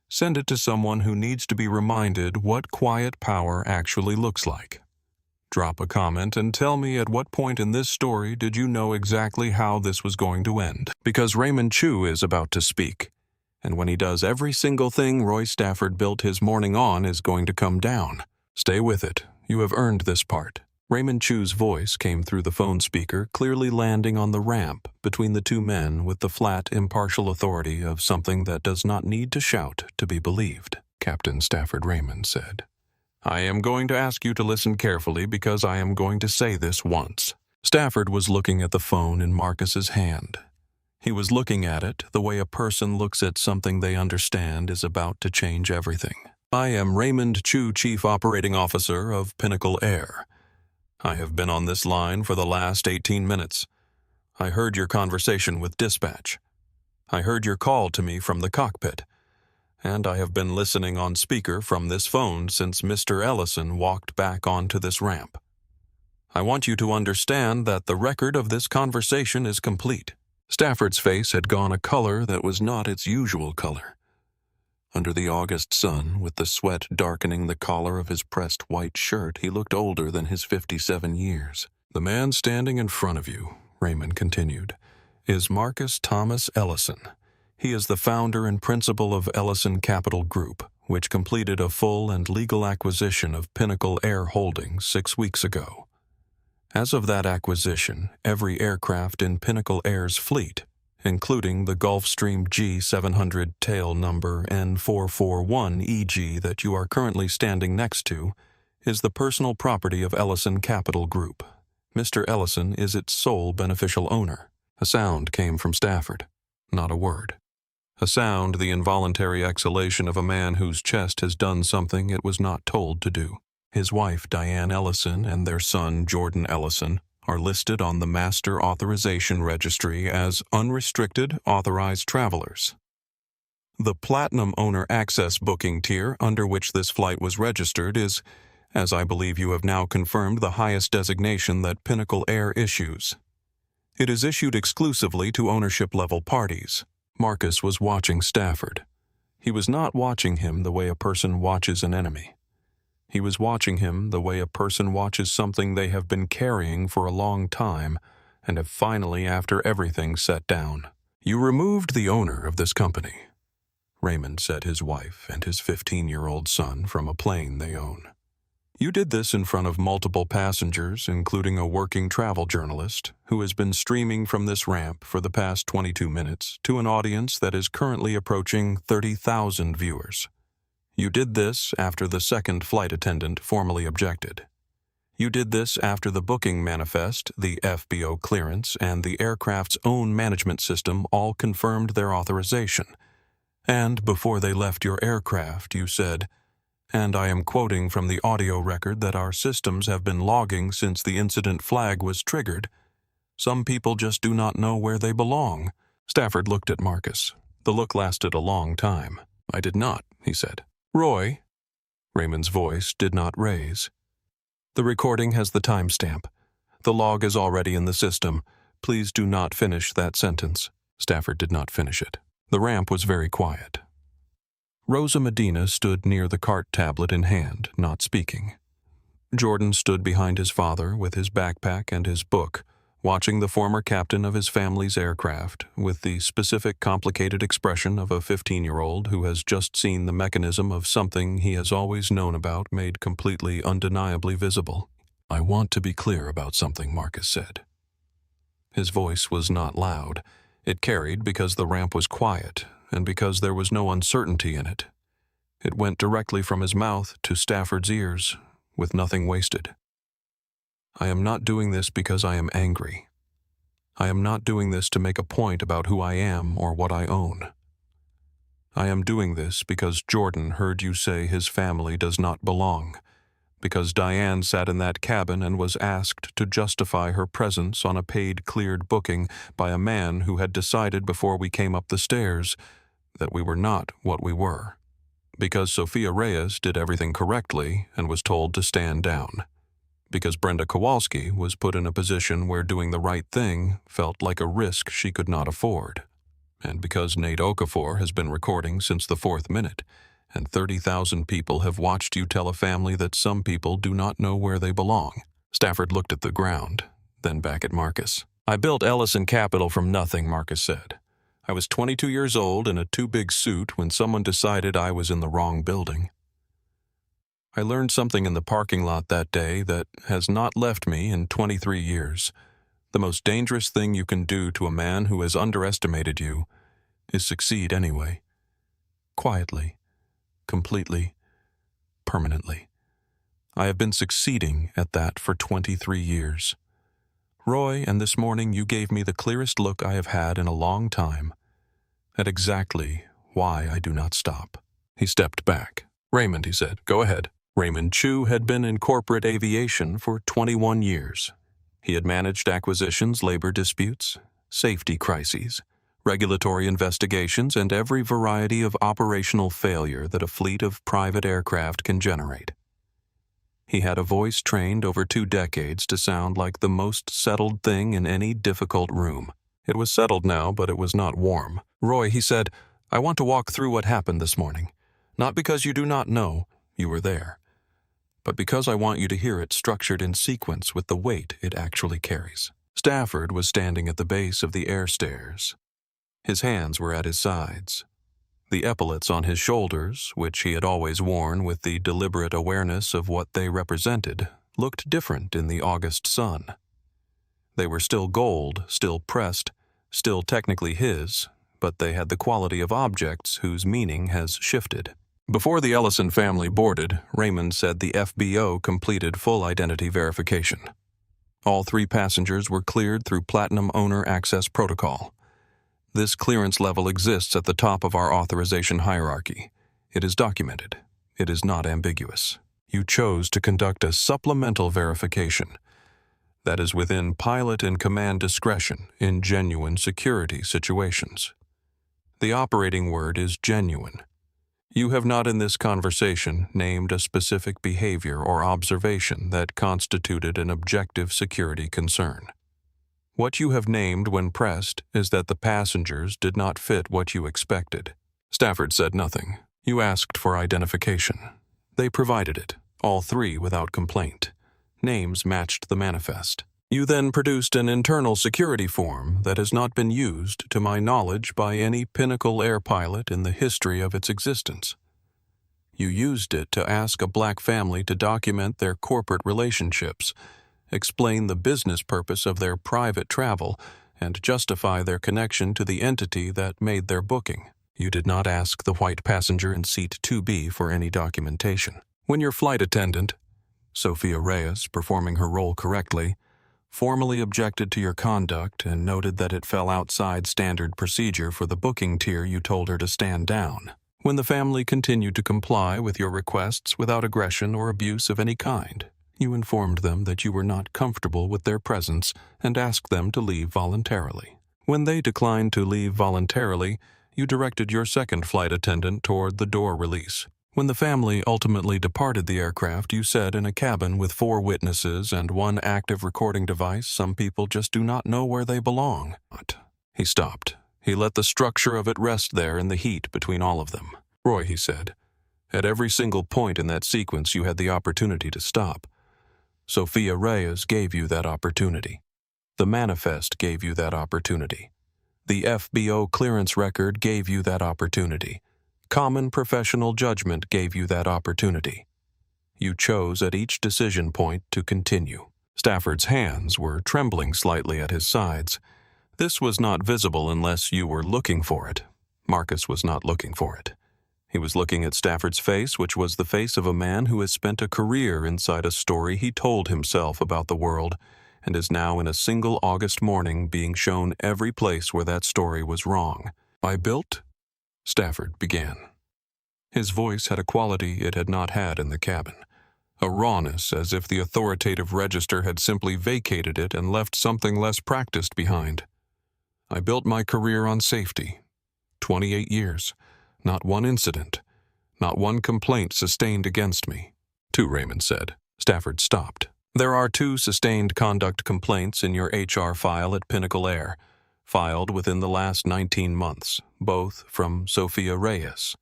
Send it to someone who needs to be reminded what quiet power actually looks like. Drop a comment and tell me at what point in this story did you know exactly how this was going to end. Because Raymond Chu is about to speak. And when he does, every single thing Roy Stafford built his morning on is going to come down. Stay with it. You have earned this part. Raymond Chu's voice came through the phone speaker, clearly landing on the ramp between the two men with the flat, impartial authority of something that does not need to shout to be believed. Captain Stafford Raymond said, "I am going to ask you to listen carefully because I am going to say this once." Stafford was looking at the phone in Marcus's hand. He was looking at it the way a person looks at something they understand is about to change everything. "I am Raymond Chu, Chief Operating Officer of Pinnacle Air. I have been on this line for the last 18 minutes. I heard your conversation with dispatch. I heard your call to me from the cockpit. And I have been listening on speaker from this phone since Mr. Ellison walked back onto this ramp. I want you to understand that the record of this conversation is complete." Stafford's face had gone a color that was not its usual color. Under the August sun, with the sweat darkening the collar of his pressed white shirt, he looked older than his 57 years. "The man standing in front of you," Raymond continued, "is Marcus Thomas Ellison. He is the founder and principal of Ellison Capital Group, which completed a full and legal acquisition of Pinnacle Air Holdings 6 weeks ago. As of that acquisition, every aircraft in Pinnacle Air's fleet, including the Gulfstream G700 tail number N441EG that you are currently standing next to, is the personal property of Ellison Capital Group. Mr. Ellison is its sole beneficial owner." A sound came from Stafford, not a word. A sound, the involuntary exhalation of a man whose chest has done something it was not told to do. His wife, Diane Ellison, and their son, Jordan Ellison, are listed on the Master Authorization Registry as unrestricted authorized travelers. The Platinum Owner Access booking tier under which this flight was registered is, as I believe you have now confirmed, the highest designation that Pinnacle Air issues. It is issued exclusively to ownership-level parties. Marcus was watching Stafford. He was not watching him the way a person watches an enemy. He was watching him the way a person watches something they have been carrying for a long time and have finally, after everything, set down. "You removed the owner of this company," Raymond said, his wife and his 15-year-old son, from a plane they own. "You did this in front of multiple passengers, including a working travel journalist who has been streaming from this ramp for the past 22 minutes to an audience that is currently approaching 30,000 viewers. You did this after the second flight attendant formally objected. You did this after the booking manifest, the FBO clearance, and the aircraft's own management system all confirmed their authorization. And before they left your aircraft, you said, and I am quoting from the audio record that our systems have been logging since the incident flag was triggered, some people just do not know where they belong." Stafford looked at Marcus. The look lasted a long time. "I did not," he said. "Roy?" Raymond's voice did not raise. "The recording has the timestamp. The log is already in the system. Please do not finish that sentence." Stafford did not finish it. The ramp was very quiet. Rosa Medina stood near the cart tablet in hand, not speaking. Jordan stood behind his father with his backpack and his book, watching the former captain of his family's aircraft with the specific complicated expression of a 15-year-old who has just seen the mechanism of something he has always known about made completely undeniably visible. "I want to be clear about something," Marcus said. His voice was not loud. It carried because the ramp was quiet and because there was no uncertainty in it. It went directly from his mouth to Stafford's ears, with nothing wasted. "I am not doing this because I am angry. I am not doing this to make a point about who I am or what I own. I am doing this because Jordan heard you say his family does not belong, because Diane sat in that cabin and was asked to justify her presence on a paid cleared booking by a man who had decided before we came up the stairs that we were not what we were, because Sophia Reyes did everything correctly and was told to stand down, because Brenda Kowalski was put in a position where doing the right thing felt like a risk she could not afford, and because Nate Okafor has been recording since the 4th minute, and 30,000 people have watched you tell a family that some people do not know where they belong." Stafford looked at the ground, then back at Marcus. "I built Ellison Capital from nothing," Marcus said. "I was 22 years old in a too-big suit when someone decided I was in the wrong building. I learned something in the parking lot that day that has not left me in 23 years. The most dangerous thing you can do to a man who has underestimated you is succeed anyway. Quietly, completely, permanently. I have been succeeding at that for 23 years. Roy, and this morning you gave me the clearest look I have had in a long time at exactly why I do not stop. He stepped back. Raymond, he said, go ahead. Raymond Chu had been in corporate aviation for 21 years. He had managed acquisitions, labor disputes, safety crises, regulatory investigations, and every variety of operational failure that a fleet of private aircraft can generate. He had a voice trained over 2 decades to sound like the most settled thing in any difficult room. It was settled now, but it was not warm. Roy, he said, I want to walk through what happened this morning. Not because you do not know, you were there, but because I want you to hear it structured in sequence with the weight it actually carries. Stafford was standing at the base of the air stairs. His hands were at his sides. The epaulets on his shoulders, which he had always worn with the deliberate awareness of what they represented, looked different in the August sun. They were still gold, still pressed, still technically his, but they had the quality of objects whose meaning has shifted. Before the Ellison family boarded, Raymond said the FBO completed full identity verification. All 3 passengers were cleared through Platinum Owner Access Protocol. This clearance level exists at the top of our authorization hierarchy. It is documented. It is not ambiguous. You chose to conduct a supplemental verification that is within pilot and command discretion in genuine security situations. The operating word is genuine. You have not in this conversation named a specific behavior or observation that constituted an objective security concern. What you have named when pressed is that the passengers did not fit what you expected. Stafford said nothing. You asked for identification. They provided it, all 3 without complaint. Names matched the manifest. You then produced an internal security form that has not been used, to my knowledge, by any Pinnacle air pilot in the history of its existence. You used it to ask a black family to document their corporate relationships, explain the business purpose of their private travel, and justify their connection to the entity that made their booking. You did not ask the white passenger in seat 2B for any documentation. When your flight attendant, Sophia Reyes, performing her role correctly, formally objected to your conduct and noted that it fell outside standard procedure for the booking tier, you told her to stand down. When the family continued to comply with your requests without aggression or abuse of any kind, you informed them that you were not comfortable with their presence and asked them to leave voluntarily. When they declined to leave voluntarily, you directed your second flight attendant toward the door release. When the family ultimately departed the aircraft, you said in a cabin with 4 witnesses and 1 active recording device, some people just do not know where they belong. He stopped. He let the structure of it rest there in the heat between all of them. Roy, he said, at every single point in that sequence you had the opportunity to stop. Sophia Reyes gave you that opportunity. The manifest gave you that opportunity. The FBO clearance record gave you that opportunity. Common professional judgment gave you that opportunity. You chose at each decision point to continue. Stafford's hands were trembling slightly at his sides. This was not visible unless you were looking for it. Marcus was not looking for it. He was looking at Stafford's face, which was the face of a man who has spent a career inside a story he told himself about the world, and is now in a single August morning being shown every place where that story was wrong. I built? Stafford began. His voice had a quality it had not had in the cabin, a rawness as if the authoritative register had simply vacated it and left something less practiced behind. I built my career on safety. 28 years. Not one incident. Not one complaint sustained against me. 2, Raymond said. Stafford stopped. There are 2 sustained conduct complaints in your HR file at Pinnacle Air, filed within the last 19 months, both from Sophia Reyes,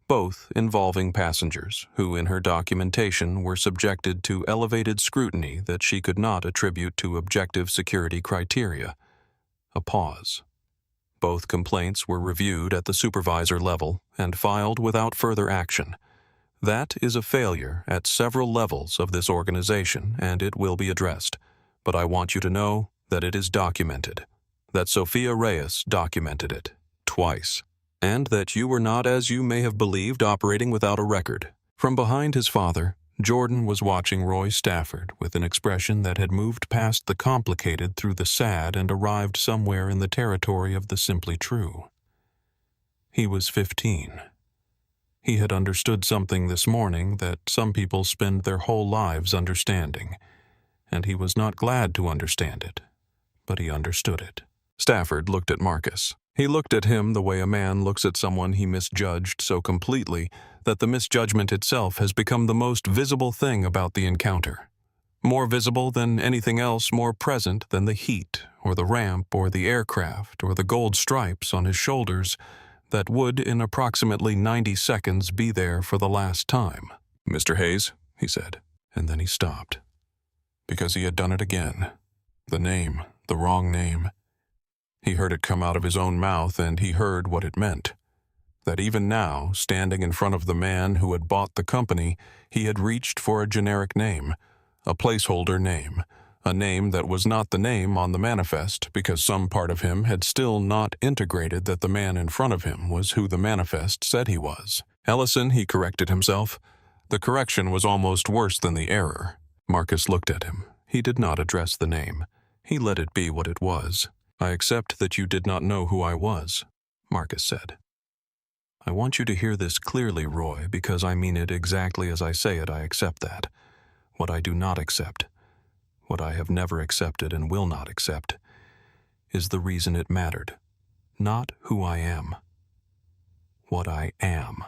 both involving passengers who in her documentation were subjected to elevated scrutiny that she could not attribute to objective security criteria. A pause. Both complaints were reviewed at the supervisor level and filed without further action. That is a failure at several levels of this organization, and it will be addressed. But I want you to know that it is documented, that Sophia Reyes documented it, twice, and that you were not, as you may have believed, operating without a record. From behind his father, Jordan was watching Roy Stafford with an expression that had moved past the complicated through the sad and arrived somewhere in the territory of the simply true. He was 15. He had understood something this morning that some people spend their whole lives understanding, and he was not glad to understand it, but he understood it. Stafford looked at Marcus. He looked at him the way a man looks at someone he misjudged so completely that the misjudgment itself has become the most visible thing about the encounter. More visible than anything else, more present than the heat, or the ramp, or the aircraft, or the gold stripes on his shoulders that would, in approximately 90 seconds, be there for the last time. "Mr. Hayes," he said, and then he stopped. Because he had done it again. The name, the wrong name. He heard it come out of his own mouth, and he heard what it meant. That even now, standing in front of the man who had bought the company, he had reached for a generic name, a placeholder name, a name that was not the name on the manifest because some part of him had still not integrated that the man in front of him was who the manifest said he was. Ellison, he corrected himself. The correction was almost worse than the error. Marcus looked at him. He did not address the name. He let it be what it was. "I accept that you did not know who I was," Marcus said. "I want you to hear this clearly, Roy, because I mean it exactly as I say it. I accept that. What I do not accept, what I have never accepted and will not accept, is the reason it mattered. Not who I am. What I am.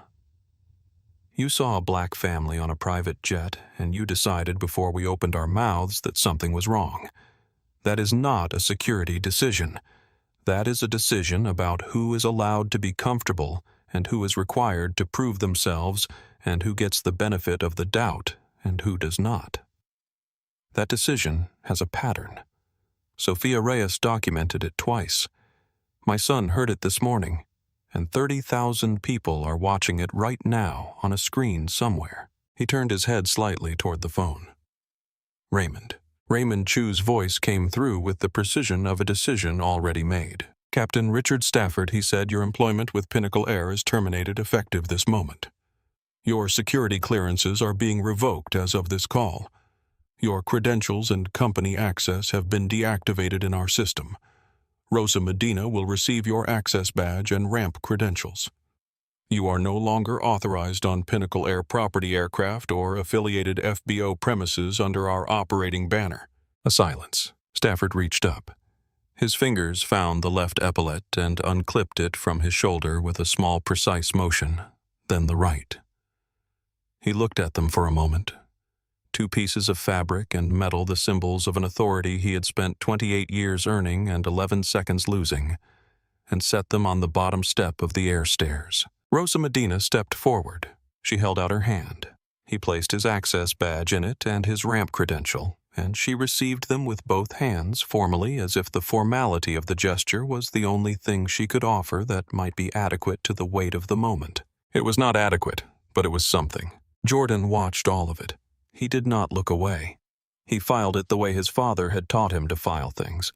You saw a black family on a private jet, and you decided before we opened our mouths that something was wrong. That is not a security decision. That is a decision about who is allowed to be comfortable and who is required to prove themselves and who gets the benefit of the doubt and who does not. That decision has a pattern. Sophia Reyes documented it twice. My son heard it this morning, and 30,000 people are watching it right now on a screen somewhere. He turned his head slightly toward the phone. Raymond. Raymond Chu's voice came through with the precision of a decision already made. "Captain Richard Stafford," he said, "your employment with Pinnacle Air is terminated effective this moment. Your security clearances are being revoked as of this call. Your credentials and company access have been deactivated in our system. Rosa Medina will receive your access badge and ramp credentials. You are no longer authorized on Pinnacle Air property aircraft or affiliated FBO premises under our operating banner." A silence. Stafford reached up. His fingers found the left epaulette and unclipped it from his shoulder with a small, precise motion, then the right. He looked at them for a moment. Two pieces of fabric and metal, the symbols of an authority he had spent 28 years earning and 11 seconds losing, and set them on the bottom step of the air stairs. Rosa Medina stepped forward. She held out her hand. He placed his access badge in it and his ramp credential, and she received them with both hands formally, as if the formality of the gesture was the only thing she could offer that might be adequate to the weight of the moment. It was not adequate, but it was something. Jordan watched all of it. He did not look away. He filed it the way his father had taught him to file things.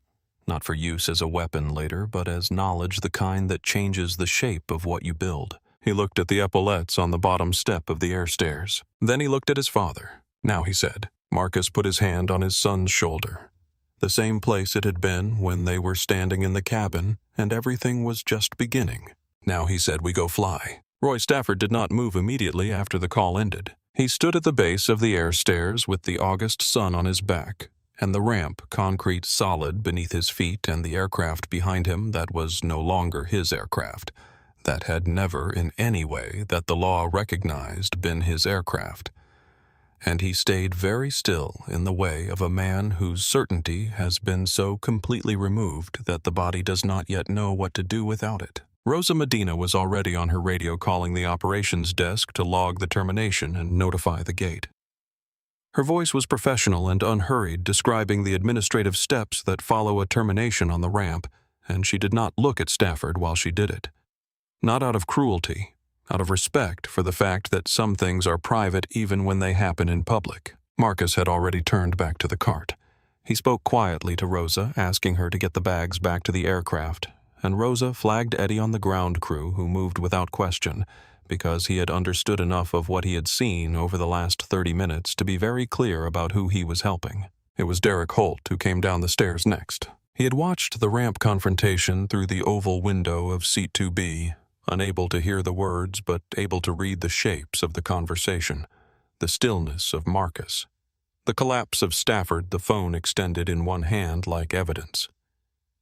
Not for use as a weapon later, but as knowledge, the kind that changes the shape of what you build. He looked at the epaulettes on the bottom step of the air stairs. Then he looked at his father. "Now," he said. Marcus put his hand on his son's shoulder. The same place it had been when they were standing in the cabin, and everything was just beginning. "Now," he said, "we go fly." Roy Stafford did not move immediately after the call ended. He stood at the base of the air stairs with the August sun on his back, and the ramp, concrete solid beneath his feet, and the aircraft behind him that was no longer his aircraft, that had never in any way that the law recognized been his aircraft. And he stayed very still in the way of a man whose certainty has been so completely removed that the body does not yet know what to do without it. Rosa Medina was already on her radio calling the operations desk to log the termination and notify the gate. Her voice was professional and unhurried, describing the administrative steps that follow a termination on the ramp, and she did not look at Stafford while she did it. Not out of cruelty, out of respect for the fact that some things are private even when they happen in public. Marcus had already turned back to the cart. He spoke quietly to Rosa, asking her to get the bags back to the aircraft, and Rosa flagged Eddie on the ground crew, who moved without question, because he had understood enough of what he had seen over the last 30 minutes to be very clear about who he was helping. It was Derek Holt who came down the stairs next. He had watched the ramp confrontation through the oval window of Seat 2B, unable to hear the words but able to read the shapes of the conversation, the stillness of Marcus, the collapse of Stafford, the phone extended in one hand like evidence.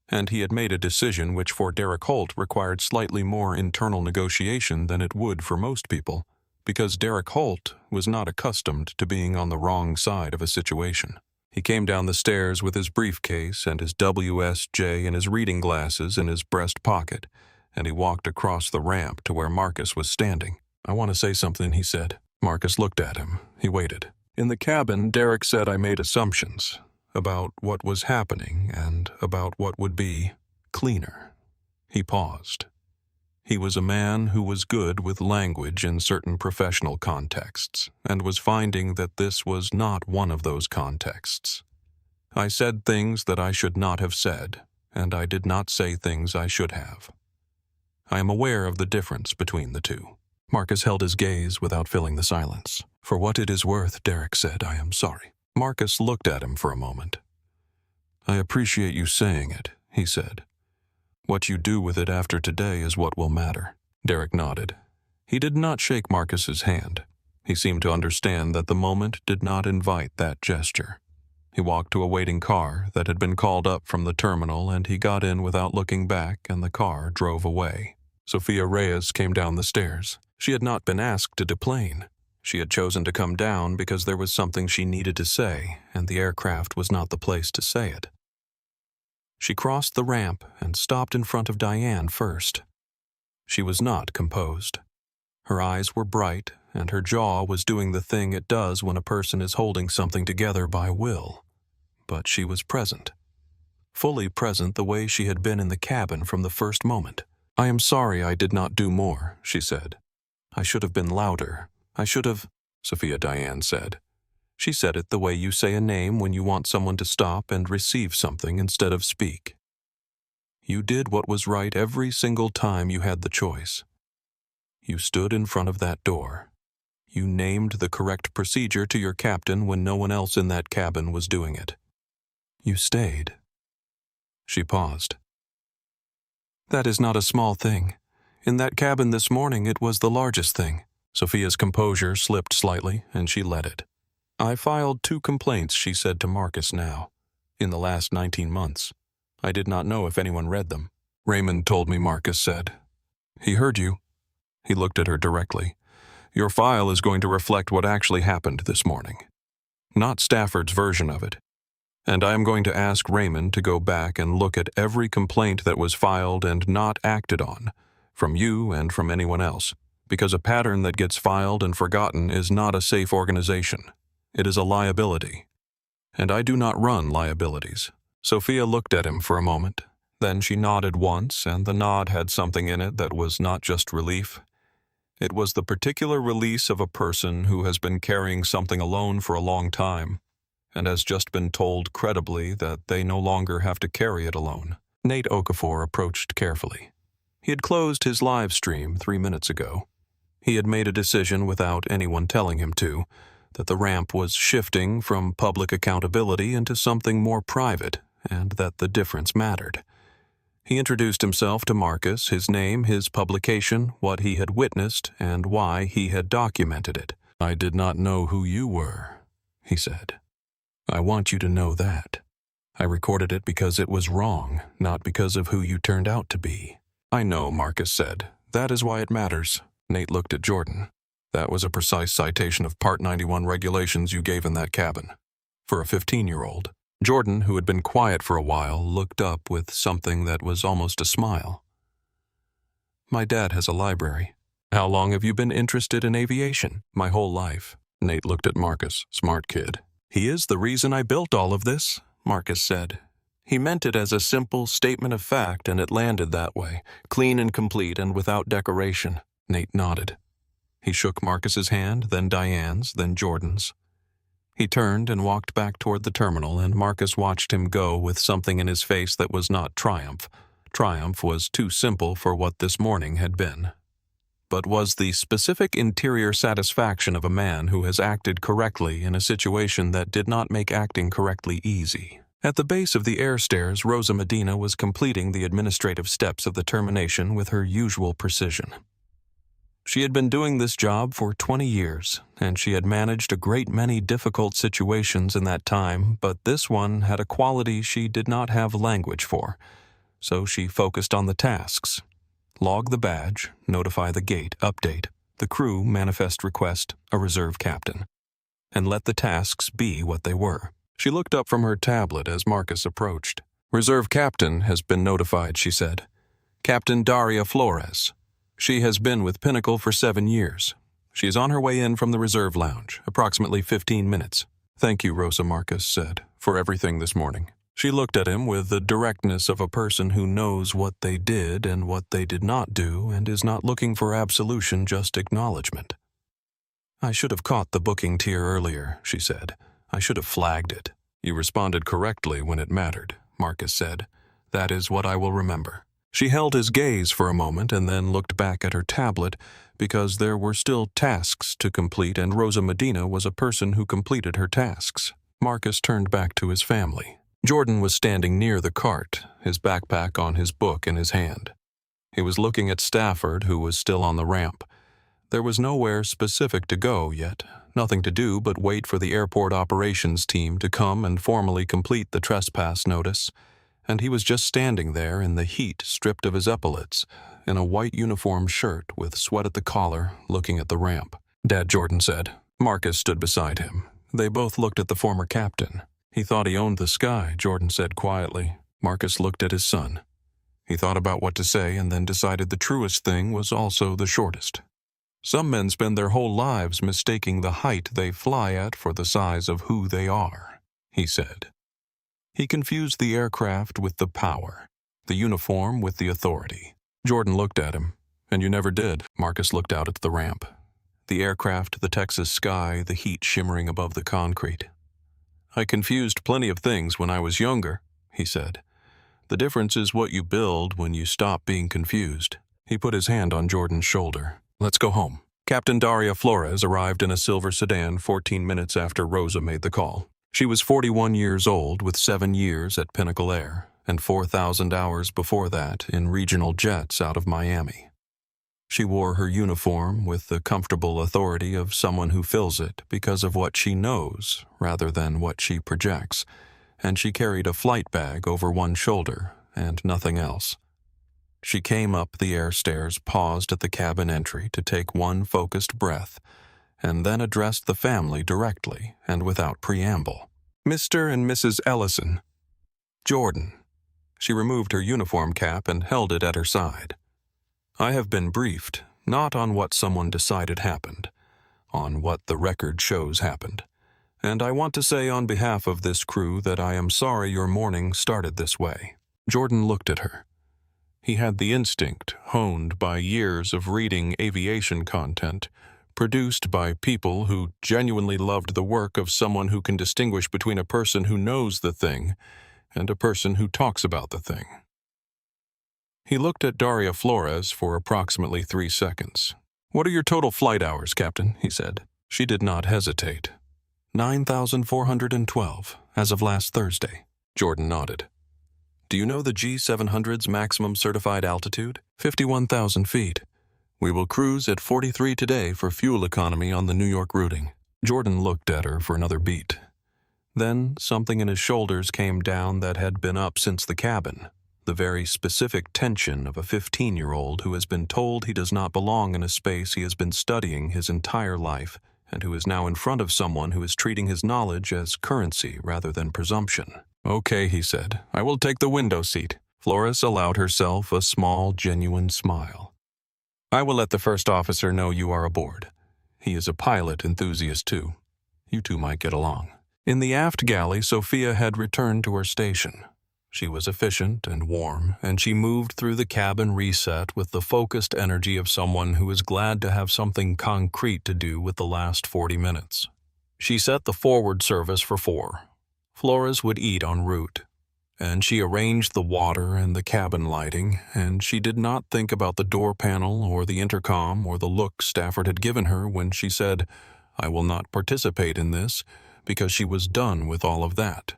And he had made a decision which for Derek Holt required slightly more internal negotiation than it would for most people, because Derek Holt was not accustomed to being on the wrong side of a situation. He came down the stairs with his briefcase and his WSJ and his reading glasses in his breast pocket, and he walked across the ramp to where Marcus was standing. "I want to say something," he said. Marcus looked at him. He waited. "In the cabin, Derek said I made assumptions about what was happening and about what would be cleaner." He paused. He was a man who was good with language in certain professional contexts, and was finding that this was not one of those contexts. "I said things that I should not have said, and I did not say things I should have. I am aware of the difference between the two." Marcus held his gaze without filling the silence. "For what it is worth," Derek said, "I am sorry." Marcus looked at him for a moment. "I appreciate you saying it," he said. "What you do with it after today is what will matter." Derek nodded. He did not shake Marcus's hand. He seemed to understand that the moment did not invite that gesture. He walked to a waiting car that had been called up from the terminal, and he got in without looking back, and the car drove away. Sophia Reyes came down the stairs. She had not been asked to deplane. She had chosen to come down because there was something she needed to say, and the aircraft was not the place to say it. She crossed the ramp and stopped in front of Diane first. She was not composed. Her eyes were bright, and her jaw was doing the thing it does when a person is holding something together by will. But she was present. Fully present the way she had been in the cabin from the first moment. "I am sorry I did not do more," she said. "I should have been louder. I should have," Sophia Diane said. She said it the way you say a name when you want someone to stop and receive something instead of speak. "You did what was right every single time you had the choice. You stood in front of that door. You named the correct procedure to your captain when no one else in that cabin was doing it. You stayed." She paused. "That is not a small thing. In that cabin this morning it was the largest thing." Sophia's composure slipped slightly, and she let it. "I filed 2 complaints," she said to Marcus now, "in the last 19 months. I did not know if anyone read them." "Raymond told me," Marcus said. "He heard you." He looked at her directly. "Your file is going to reflect what actually happened this morning, not Stafford's version of it. And I am going to ask Raymond to go back and look at every complaint that was filed and not acted on, from you and from anyone else, because a pattern that gets filed and forgotten is not a safe organization. It is a liability. And I do not run liabilities." Sophia looked at him for a moment. Then she nodded once, and the nod had something in it that was not just relief. It was the particular release of a person who has been carrying something alone for a long time, and has just been told credibly that they no longer have to carry it alone. Nate Okafor approached carefully. He had closed his live stream 3 minutes ago. He had made a decision without anyone telling him to, that the ramp was shifting from public accountability into something more private, and that the difference mattered. He introduced himself to Marcus, his name, his publication, what he had witnessed, and why he had documented it. "I did not know who you were," he said. "I want you to know that. I recorded it because it was wrong, not because of who you turned out to be." "I know," Marcus said. "That is why it matters." Nate looked at Jordan. "That was a precise citation of Part 91 regulations you gave in that cabin. For a 15-year-old. Jordan, who had been quiet for a while, looked up with something that was almost a smile. "My dad has a library." "How long have you been interested in aviation?" "My whole life." Nate looked at Marcus. "Smart kid." "He is the reason I built all of this," Marcus said. He meant it as a simple statement of fact, and it landed that way, clean and complete and without decoration. Nate nodded. He shook Marcus's hand, then Diane's, then Jordan's. He turned and walked back toward the terminal, and Marcus watched him go with something in his face that was not triumph. Triumph was too simple for what this morning had been, but was the specific interior satisfaction of a man who has acted correctly in a situation that did not make acting correctly easy. At the base of the air stairs, Rosa Medina was completing the administrative steps of the termination with her usual precision. She had been doing this job for 20 years, and she had managed a great many difficult situations in that time, but this one had a quality she did not have language for, so she focused on the tasks. Log the badge, notify the gate, update, the crew, manifest request, a reserve captain, and let the tasks be what they were. She looked up from her tablet as Marcus approached. "Reserve captain has been notified," she said. "Captain Daria Flores. She has been with Pinnacle for 7 years. She is on her way in from the reserve lounge, approximately 15 minutes. "Thank you," Rosa, Marcus said, "for everything this morning." She looked at him with the directness of a person who knows what they did and what they did not do and is not looking for absolution, just acknowledgement. "I should have caught the booking tier earlier," she said. "I should have flagged it." "You responded correctly when it mattered," Marcus said. "That is what I will remember." She held his gaze for a moment and then looked back at her tablet because there were still tasks to complete, and Rosa Medina was a person who completed her tasks. Marcus turned back to his family. Jordan was standing near the cart, his backpack on his book in his hand. He was looking at Stafford, who was still on the ramp. There was nowhere specific to go yet, nothing to do but wait for the airport operations team to come and formally complete the trespass notice, and he was just standing there in the heat, stripped of his epaulets, in a white uniform shirt with sweat at the collar, looking at the ramp. "Dad," Jordan said. Marcus stood beside him. They both looked at the former captain. "He thought he owned the sky," Jordan said quietly. Marcus looked at his son. He thought about what to say and then decided the truest thing was also the shortest. "Some men spend their whole lives mistaking the height they fly at for the size of who they are," he said. He confused the aircraft with the power, the uniform with the authority. Jordan looked at him. "And you never did." Marcus looked out at the ramp. The aircraft, the Texas sky, the heat shimmering above the concrete. "I confused plenty of things when I was younger," he said. "The difference is what you build when you stop being confused." He put his hand on Jordan's shoulder. "Let's go home." Captain Daria Flores arrived in a silver sedan 14 minutes after Rosa made the call. She was 41 years old with 7 years at Pinnacle Air and 4,000 hours before that in regional jets out of Miami. She wore her uniform with the comfortable authority of someone who fills it because of what she knows rather than what she projects, and she carried a flight bag over one shoulder and nothing else. She came up the air stairs, paused at the cabin entry to take one focused breath, and then addressed the family directly and without preamble. "Mr. and Mrs. Ellison." "Jordan." She removed her uniform cap and held it at her side. "I have been briefed, not on what someone decided happened, on what the record shows happened. And I want to say on behalf of this crew that I am sorry your morning started this way." Jordan looked at her. He had the instinct, honed by years of reading aviation content, produced by people who genuinely loved the work of someone who can distinguish between a person who knows the thing and a person who talks about the thing. He looked at Daria Flores for approximately 3 seconds. "What are your total flight hours, Captain?" he said. She did not hesitate. 9,412, as of last Thursday. Jordan nodded. "Do you know the G700's maximum certified altitude? 51,000 feet. We will cruise at 43 today for fuel economy on the New York routing." Jordan looked at her for another beat. Then something in his shoulders came down that had been up since the cabin, the very specific tension of a 15-year-old who has been told he does not belong in a space he has been studying his entire life and who is now in front of someone who is treating his knowledge as currency rather than presumption. "Okay," he said. "I will take the window seat." Flores allowed herself a small, genuine smile. "I will let the first officer know you are aboard. He is a pilot enthusiast too. You two might get along." In the aft galley, Sophia had returned to her station. She was efficient and warm, and she moved through the cabin reset with the focused energy of someone who is glad to have something concrete to do with the last 40 minutes. She set the forward service for 4. Flores would eat en route, and she arranged the water and the cabin lighting, and she did not think about the door panel or the intercom or the look Stafford had given her when she said, "I will not participate in this," because she was done with all of that.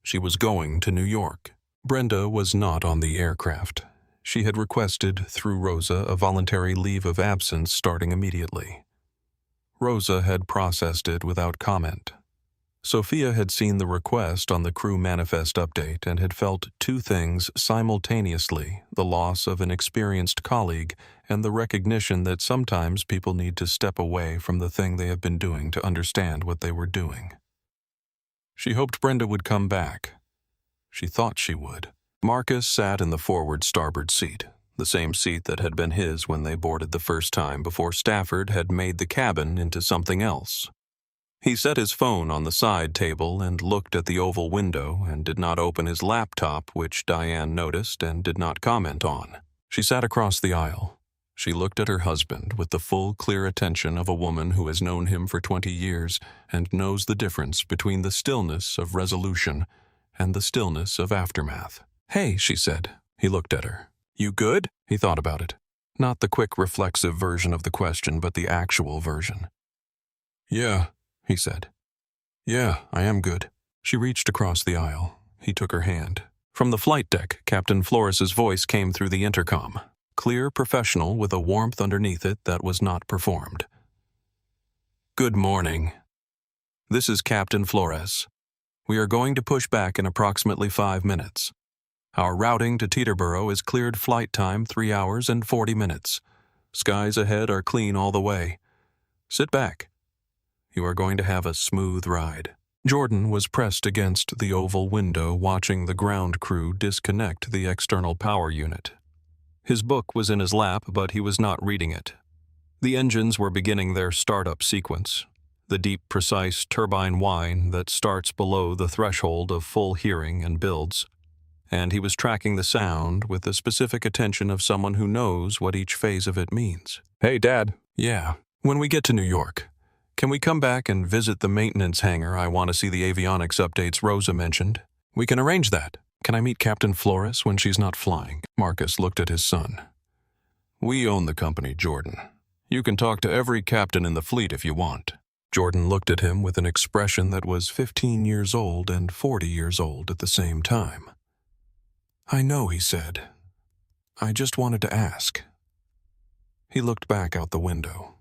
She was going to New York. Brenda was not on the aircraft. She had requested, through Rosa, a voluntary leave of absence starting immediately. Rosa had processed it without comment. Sophia had seen the request on the crew manifest update and had felt 2 things simultaneously: the loss of an experienced colleague and the recognition that sometimes people need to step away from the thing they have been doing to understand what they were doing. She hoped Brenda would come back. She thought she would. Marcus sat in the forward starboard seat, the same seat that had been his when they boarded the first time before Stafford had made the cabin into something else. He set his phone on the side table and looked at the oval window and did not open his laptop, which Diane noticed and did not comment on. She sat across the aisle. She looked at her husband with the full, clear attention of a woman who has known him for 20 years and knows the difference between the stillness of resolution and the stillness of aftermath. "Hey," she said. He looked at her. "You good?" He thought about it. Not the quick, reflexive version of the question, but the actual version. "Yeah," he said. "Yeah, I am good." She reached across the aisle. He took her hand. From the flight deck, Captain Flores's voice came through the intercom. Clear, professional, with a warmth underneath it that was not performed. "Good morning. This is Captain Flores. We are going to push back in approximately 5 minutes. Our routing to Teterboro is cleared flight time 3 hours and 40 minutes. Skies ahead are clean all the way. Sit back. You are going to have a smooth ride." Jordan was pressed against the oval window watching the ground crew disconnect the external power unit. His book was in his lap, but he was not reading it. The engines were beginning their startup sequence, the deep, precise turbine whine that starts below the threshold of full hearing and builds, and he was tracking the sound with the specific attention of someone who knows what each phase of it means. "Hey, Dad." "Yeah. When we get to New York, can we come back and visit the maintenance hangar? I want to see the avionics updates Rosa mentioned. We can arrange that. Can I meet Captain Flores when she's not flying?" Marcus looked at his son. "We own the company, Jordan. You can talk to every captain in the fleet if you want." Jordan looked at him with an expression that was 15 years old and 40 years old at the same time. "I know," he said. "I just wanted to ask." He looked back out the window.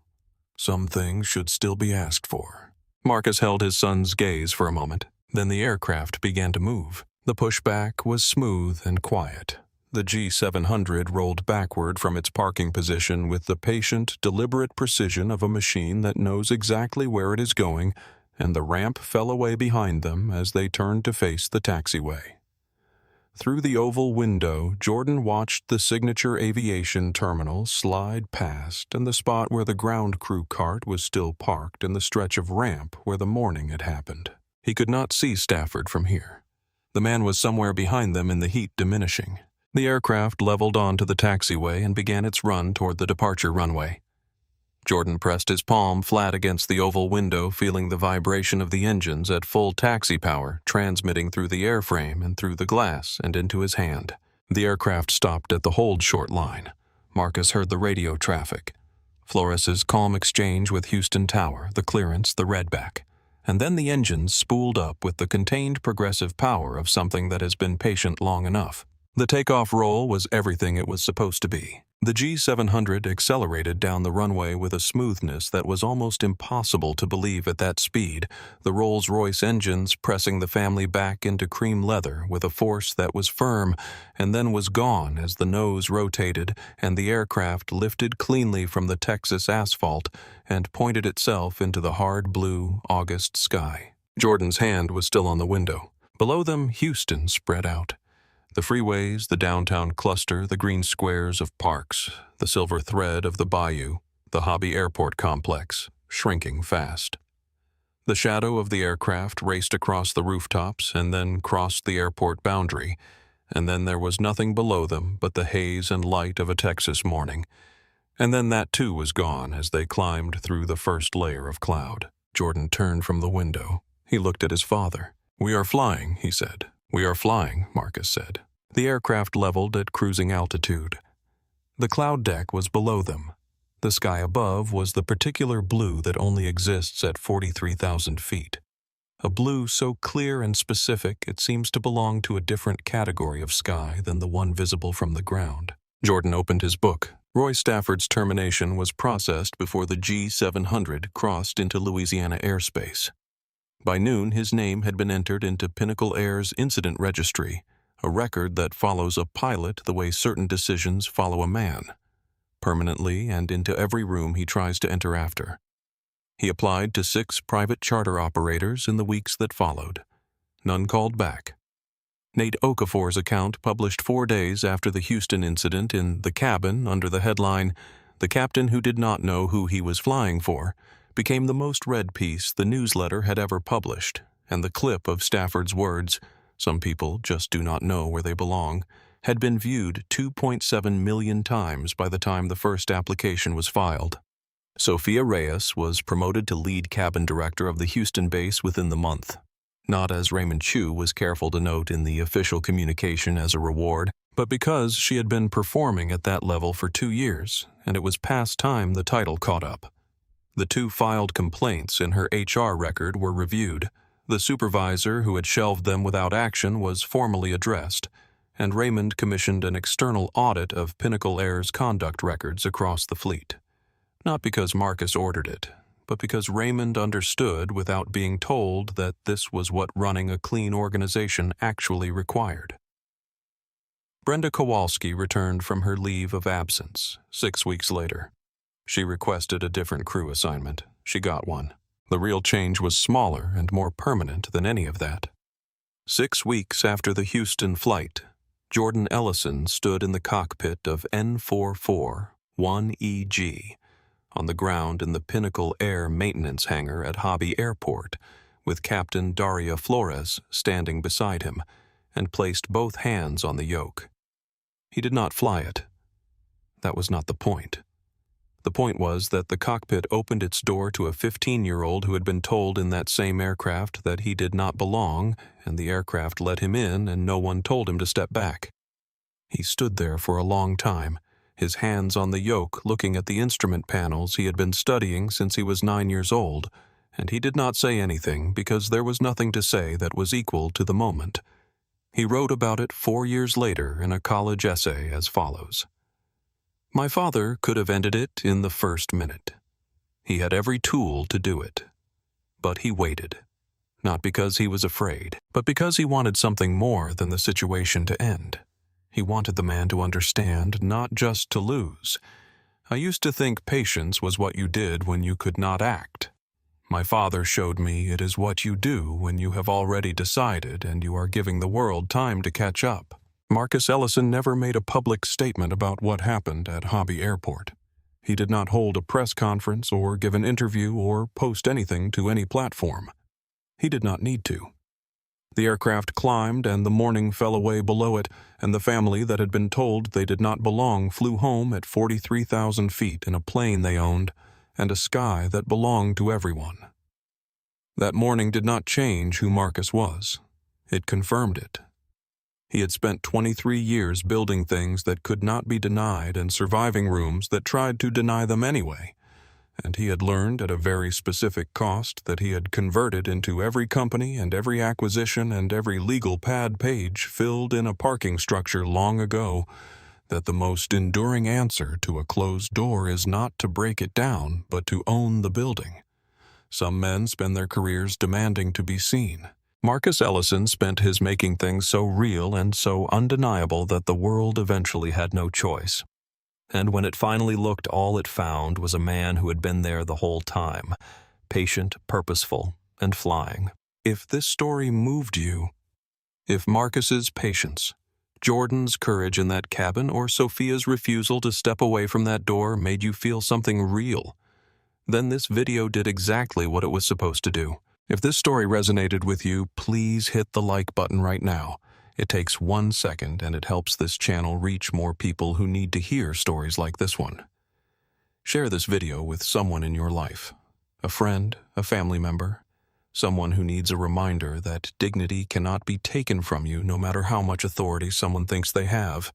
Some things should still be asked for. Marcus held his son's gaze for a moment. Then the aircraft began to move. The pushback was smooth and quiet. The G700 rolled backward from its parking position with the patient, deliberate precision of a machine that knows exactly where it is going, and the ramp fell away behind them as they turned to face the taxiway. Through the oval window, Jordan watched the Signature Aviation Terminal slide past and the spot where the ground crew cart was still parked and the stretch of ramp where the morning had happened. He could not see Stafford from here. The man was somewhere behind them in the heat diminishing. The aircraft leveled onto the taxiway and began its run toward the departure runway. Jordan pressed his palm flat against the oval window, feeling the vibration of the engines at full taxi power, transmitting through the airframe and through the glass and into his hand. The aircraft stopped at the hold short line. Marcus heard the radio traffic. Flores's calm exchange with Houston Tower, the clearance, the redback. And then the engines spooled up with the contained progressive power of something that has been patient long enough. The takeoff roll was everything it was supposed to be. The G700 accelerated down the runway with a smoothness that was almost impossible to believe at that speed, the Rolls-Royce engines pressing the family back into cream leather with a force that was firm and then was gone as the nose rotated and the aircraft lifted cleanly from the Texas asphalt and pointed itself into the hard blue August sky. Jordan's hand was still on the window. Below them, Houston spread out. The freeways, the downtown cluster, the green squares of parks, the silver thread of the bayou, the Hobby Airport complex, shrinking fast. The shadow of the aircraft raced across the rooftops and then crossed the airport boundary, And then there was nothing below them but the haze and light of a Texas morning. And then that too was gone as they climbed through the first layer of cloud. Jordan turned from the window. He looked at his father. "We are flying," he said. "We are flying," Marcus said. The aircraft leveled at cruising altitude. The cloud deck was below them. The sky above was the particular blue that only exists at 43,000 feet. A blue so clear and specific it seems to belong to a different category of sky than the one visible from the ground. Jordan opened his book. Roy Stafford's termination was processed before the G-700 crossed into Louisiana airspace. By noon, his name had been entered into Pinnacle Air's incident registry, a record that follows a pilot the way certain decisions follow a man, permanently and into every room he tries to enter after. He applied to 6 private charter operators in the weeks that followed. None called back. Nate Okafor's account, published 4 days after the Houston incident in The Cabin under the headline, "The Captain Who Did Not Know Who He Was Flying For," became the most read piece the newsletter had ever published, and the clip of Stafford's words, "Some people just do not know where they belong," had been viewed 2.7 million times by the time the first application was filed. Sophia Reyes was promoted to lead cabin director of the Houston base within the month. Not, as Raymond Chu was careful to note in the official communication, as a reward, but because she had been performing at that level for 2 years, and it was past time the title caught up. The 2 filed complaints in her HR record were reviewed. The supervisor who had shelved them without action was formally addressed, and Raymond commissioned an external audit of Pinnacle Air's conduct records across the fleet. Not because Marcus ordered it, but because Raymond understood without being told that this was what running a clean organization actually required. Brenda Kowalski returned from her leave of absence 6 weeks later. She requested a different crew assignment. She got one. The real change was smaller and more permanent than any of that. 6 weeks after the Houston flight, Jordan Ellison stood in the cockpit of N44-1EG, on the ground in the Pinnacle Air maintenance hangar at Hobby Airport, with Captain Daria Flores standing beside him, and placed both hands on the yoke. He did not fly it. That was not the point. The point was that the cockpit opened its door to a 15-year-old who had been told in that same aircraft that he did not belong, and the aircraft let him in and no one told him to step back. He stood there for a long time, his hands on the yoke looking at the instrument panels he had been studying since he was 9 years old, and he did not say anything because there was nothing to say that was equal to the moment. He wrote about it 4 years later in a college essay as follows. "My father could have ended it in the first minute. He had every tool to do it. But he waited, not because he was afraid, but because he wanted something more than the situation to end. He wanted the man to understand, not just to lose. I used to think patience was what you did when you could not act. My father showed me it is what you do when you have already decided and you are giving the world time to catch up." Marcus Ellison never made a public statement about what happened at Hobby Airport. He did not hold a press conference or give an interview or post anything to any platform. He did not need to. The aircraft climbed and the morning fell away below it, and the family that had been told they did not belong flew home at 43,000 feet in a plane they owned and a sky that belonged to everyone. That morning did not change who Marcus was. It confirmed it. He had spent 23 years building things that could not be denied and surviving rooms that tried to deny them anyway. And he had learned at a very specific cost that he had converted into every company and every acquisition and every legal pad page filled in a parking structure long ago that the most enduring answer to a closed door is not to break it down, but to own the building. Some men spend their careers demanding to be seen. Marcus Ellison spent his making things so real and so undeniable that the world eventually had no choice. And when it finally looked, all it found was a man who had been there the whole time, patient, purposeful, and flying. If this story moved you, if Marcus's patience, Jordan's courage in that cabin, or Sophia's refusal to step away from that door made you feel something real, then this video did exactly what it was supposed to do. If this story resonated with you, please hit the like button right now. It takes 1 second and it helps this channel reach more people who need to hear stories like this one. Share this video with someone in your life, a friend, a family member, someone who needs a reminder that dignity cannot be taken from you no matter how much authority someone thinks they have.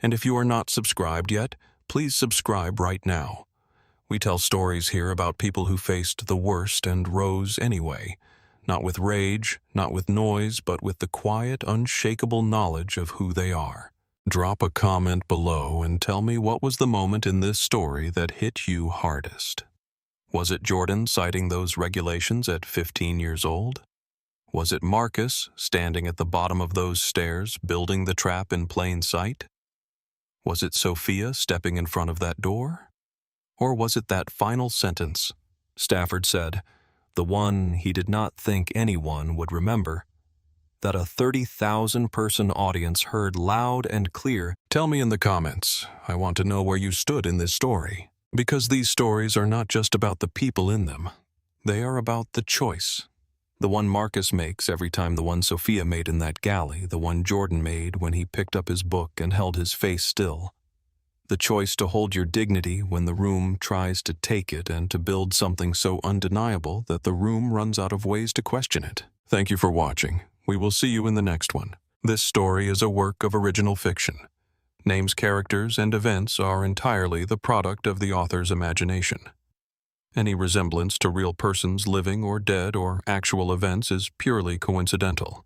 And if you are not subscribed yet, please subscribe right now. We tell stories here about people who faced the worst and rose anyway, not with rage, not with noise, but with the quiet, unshakable knowledge of who they are. Drop a comment below and tell me what was the moment in this story that hit you hardest. Was it Jordan citing those regulations at 15 years old? Was it Marcus standing at the bottom of those stairs, building the trap in plain sight? Was it Sophia stepping in front of that door? Or was it that final sentence? Stafford said, the one he did not think anyone would remember, that a 30,000-person audience heard loud and clear. Tell me in the comments. I want to know where you stood in this story. Because these stories are not just about the people in them. They are about the choice. The one Marcus makes every time, the one Sophia made in that galley, the one Jordan made when he picked up his book and held his face still. The choice to hold your dignity when the room tries to take it, and to build something so undeniable that the room runs out of ways to question it. Thank you for watching. We will see you in the next one. This story is a work of original fiction. Names, characters, and events are entirely the product of the author's imagination. Any resemblance to real persons living or dead or actual events is purely coincidental.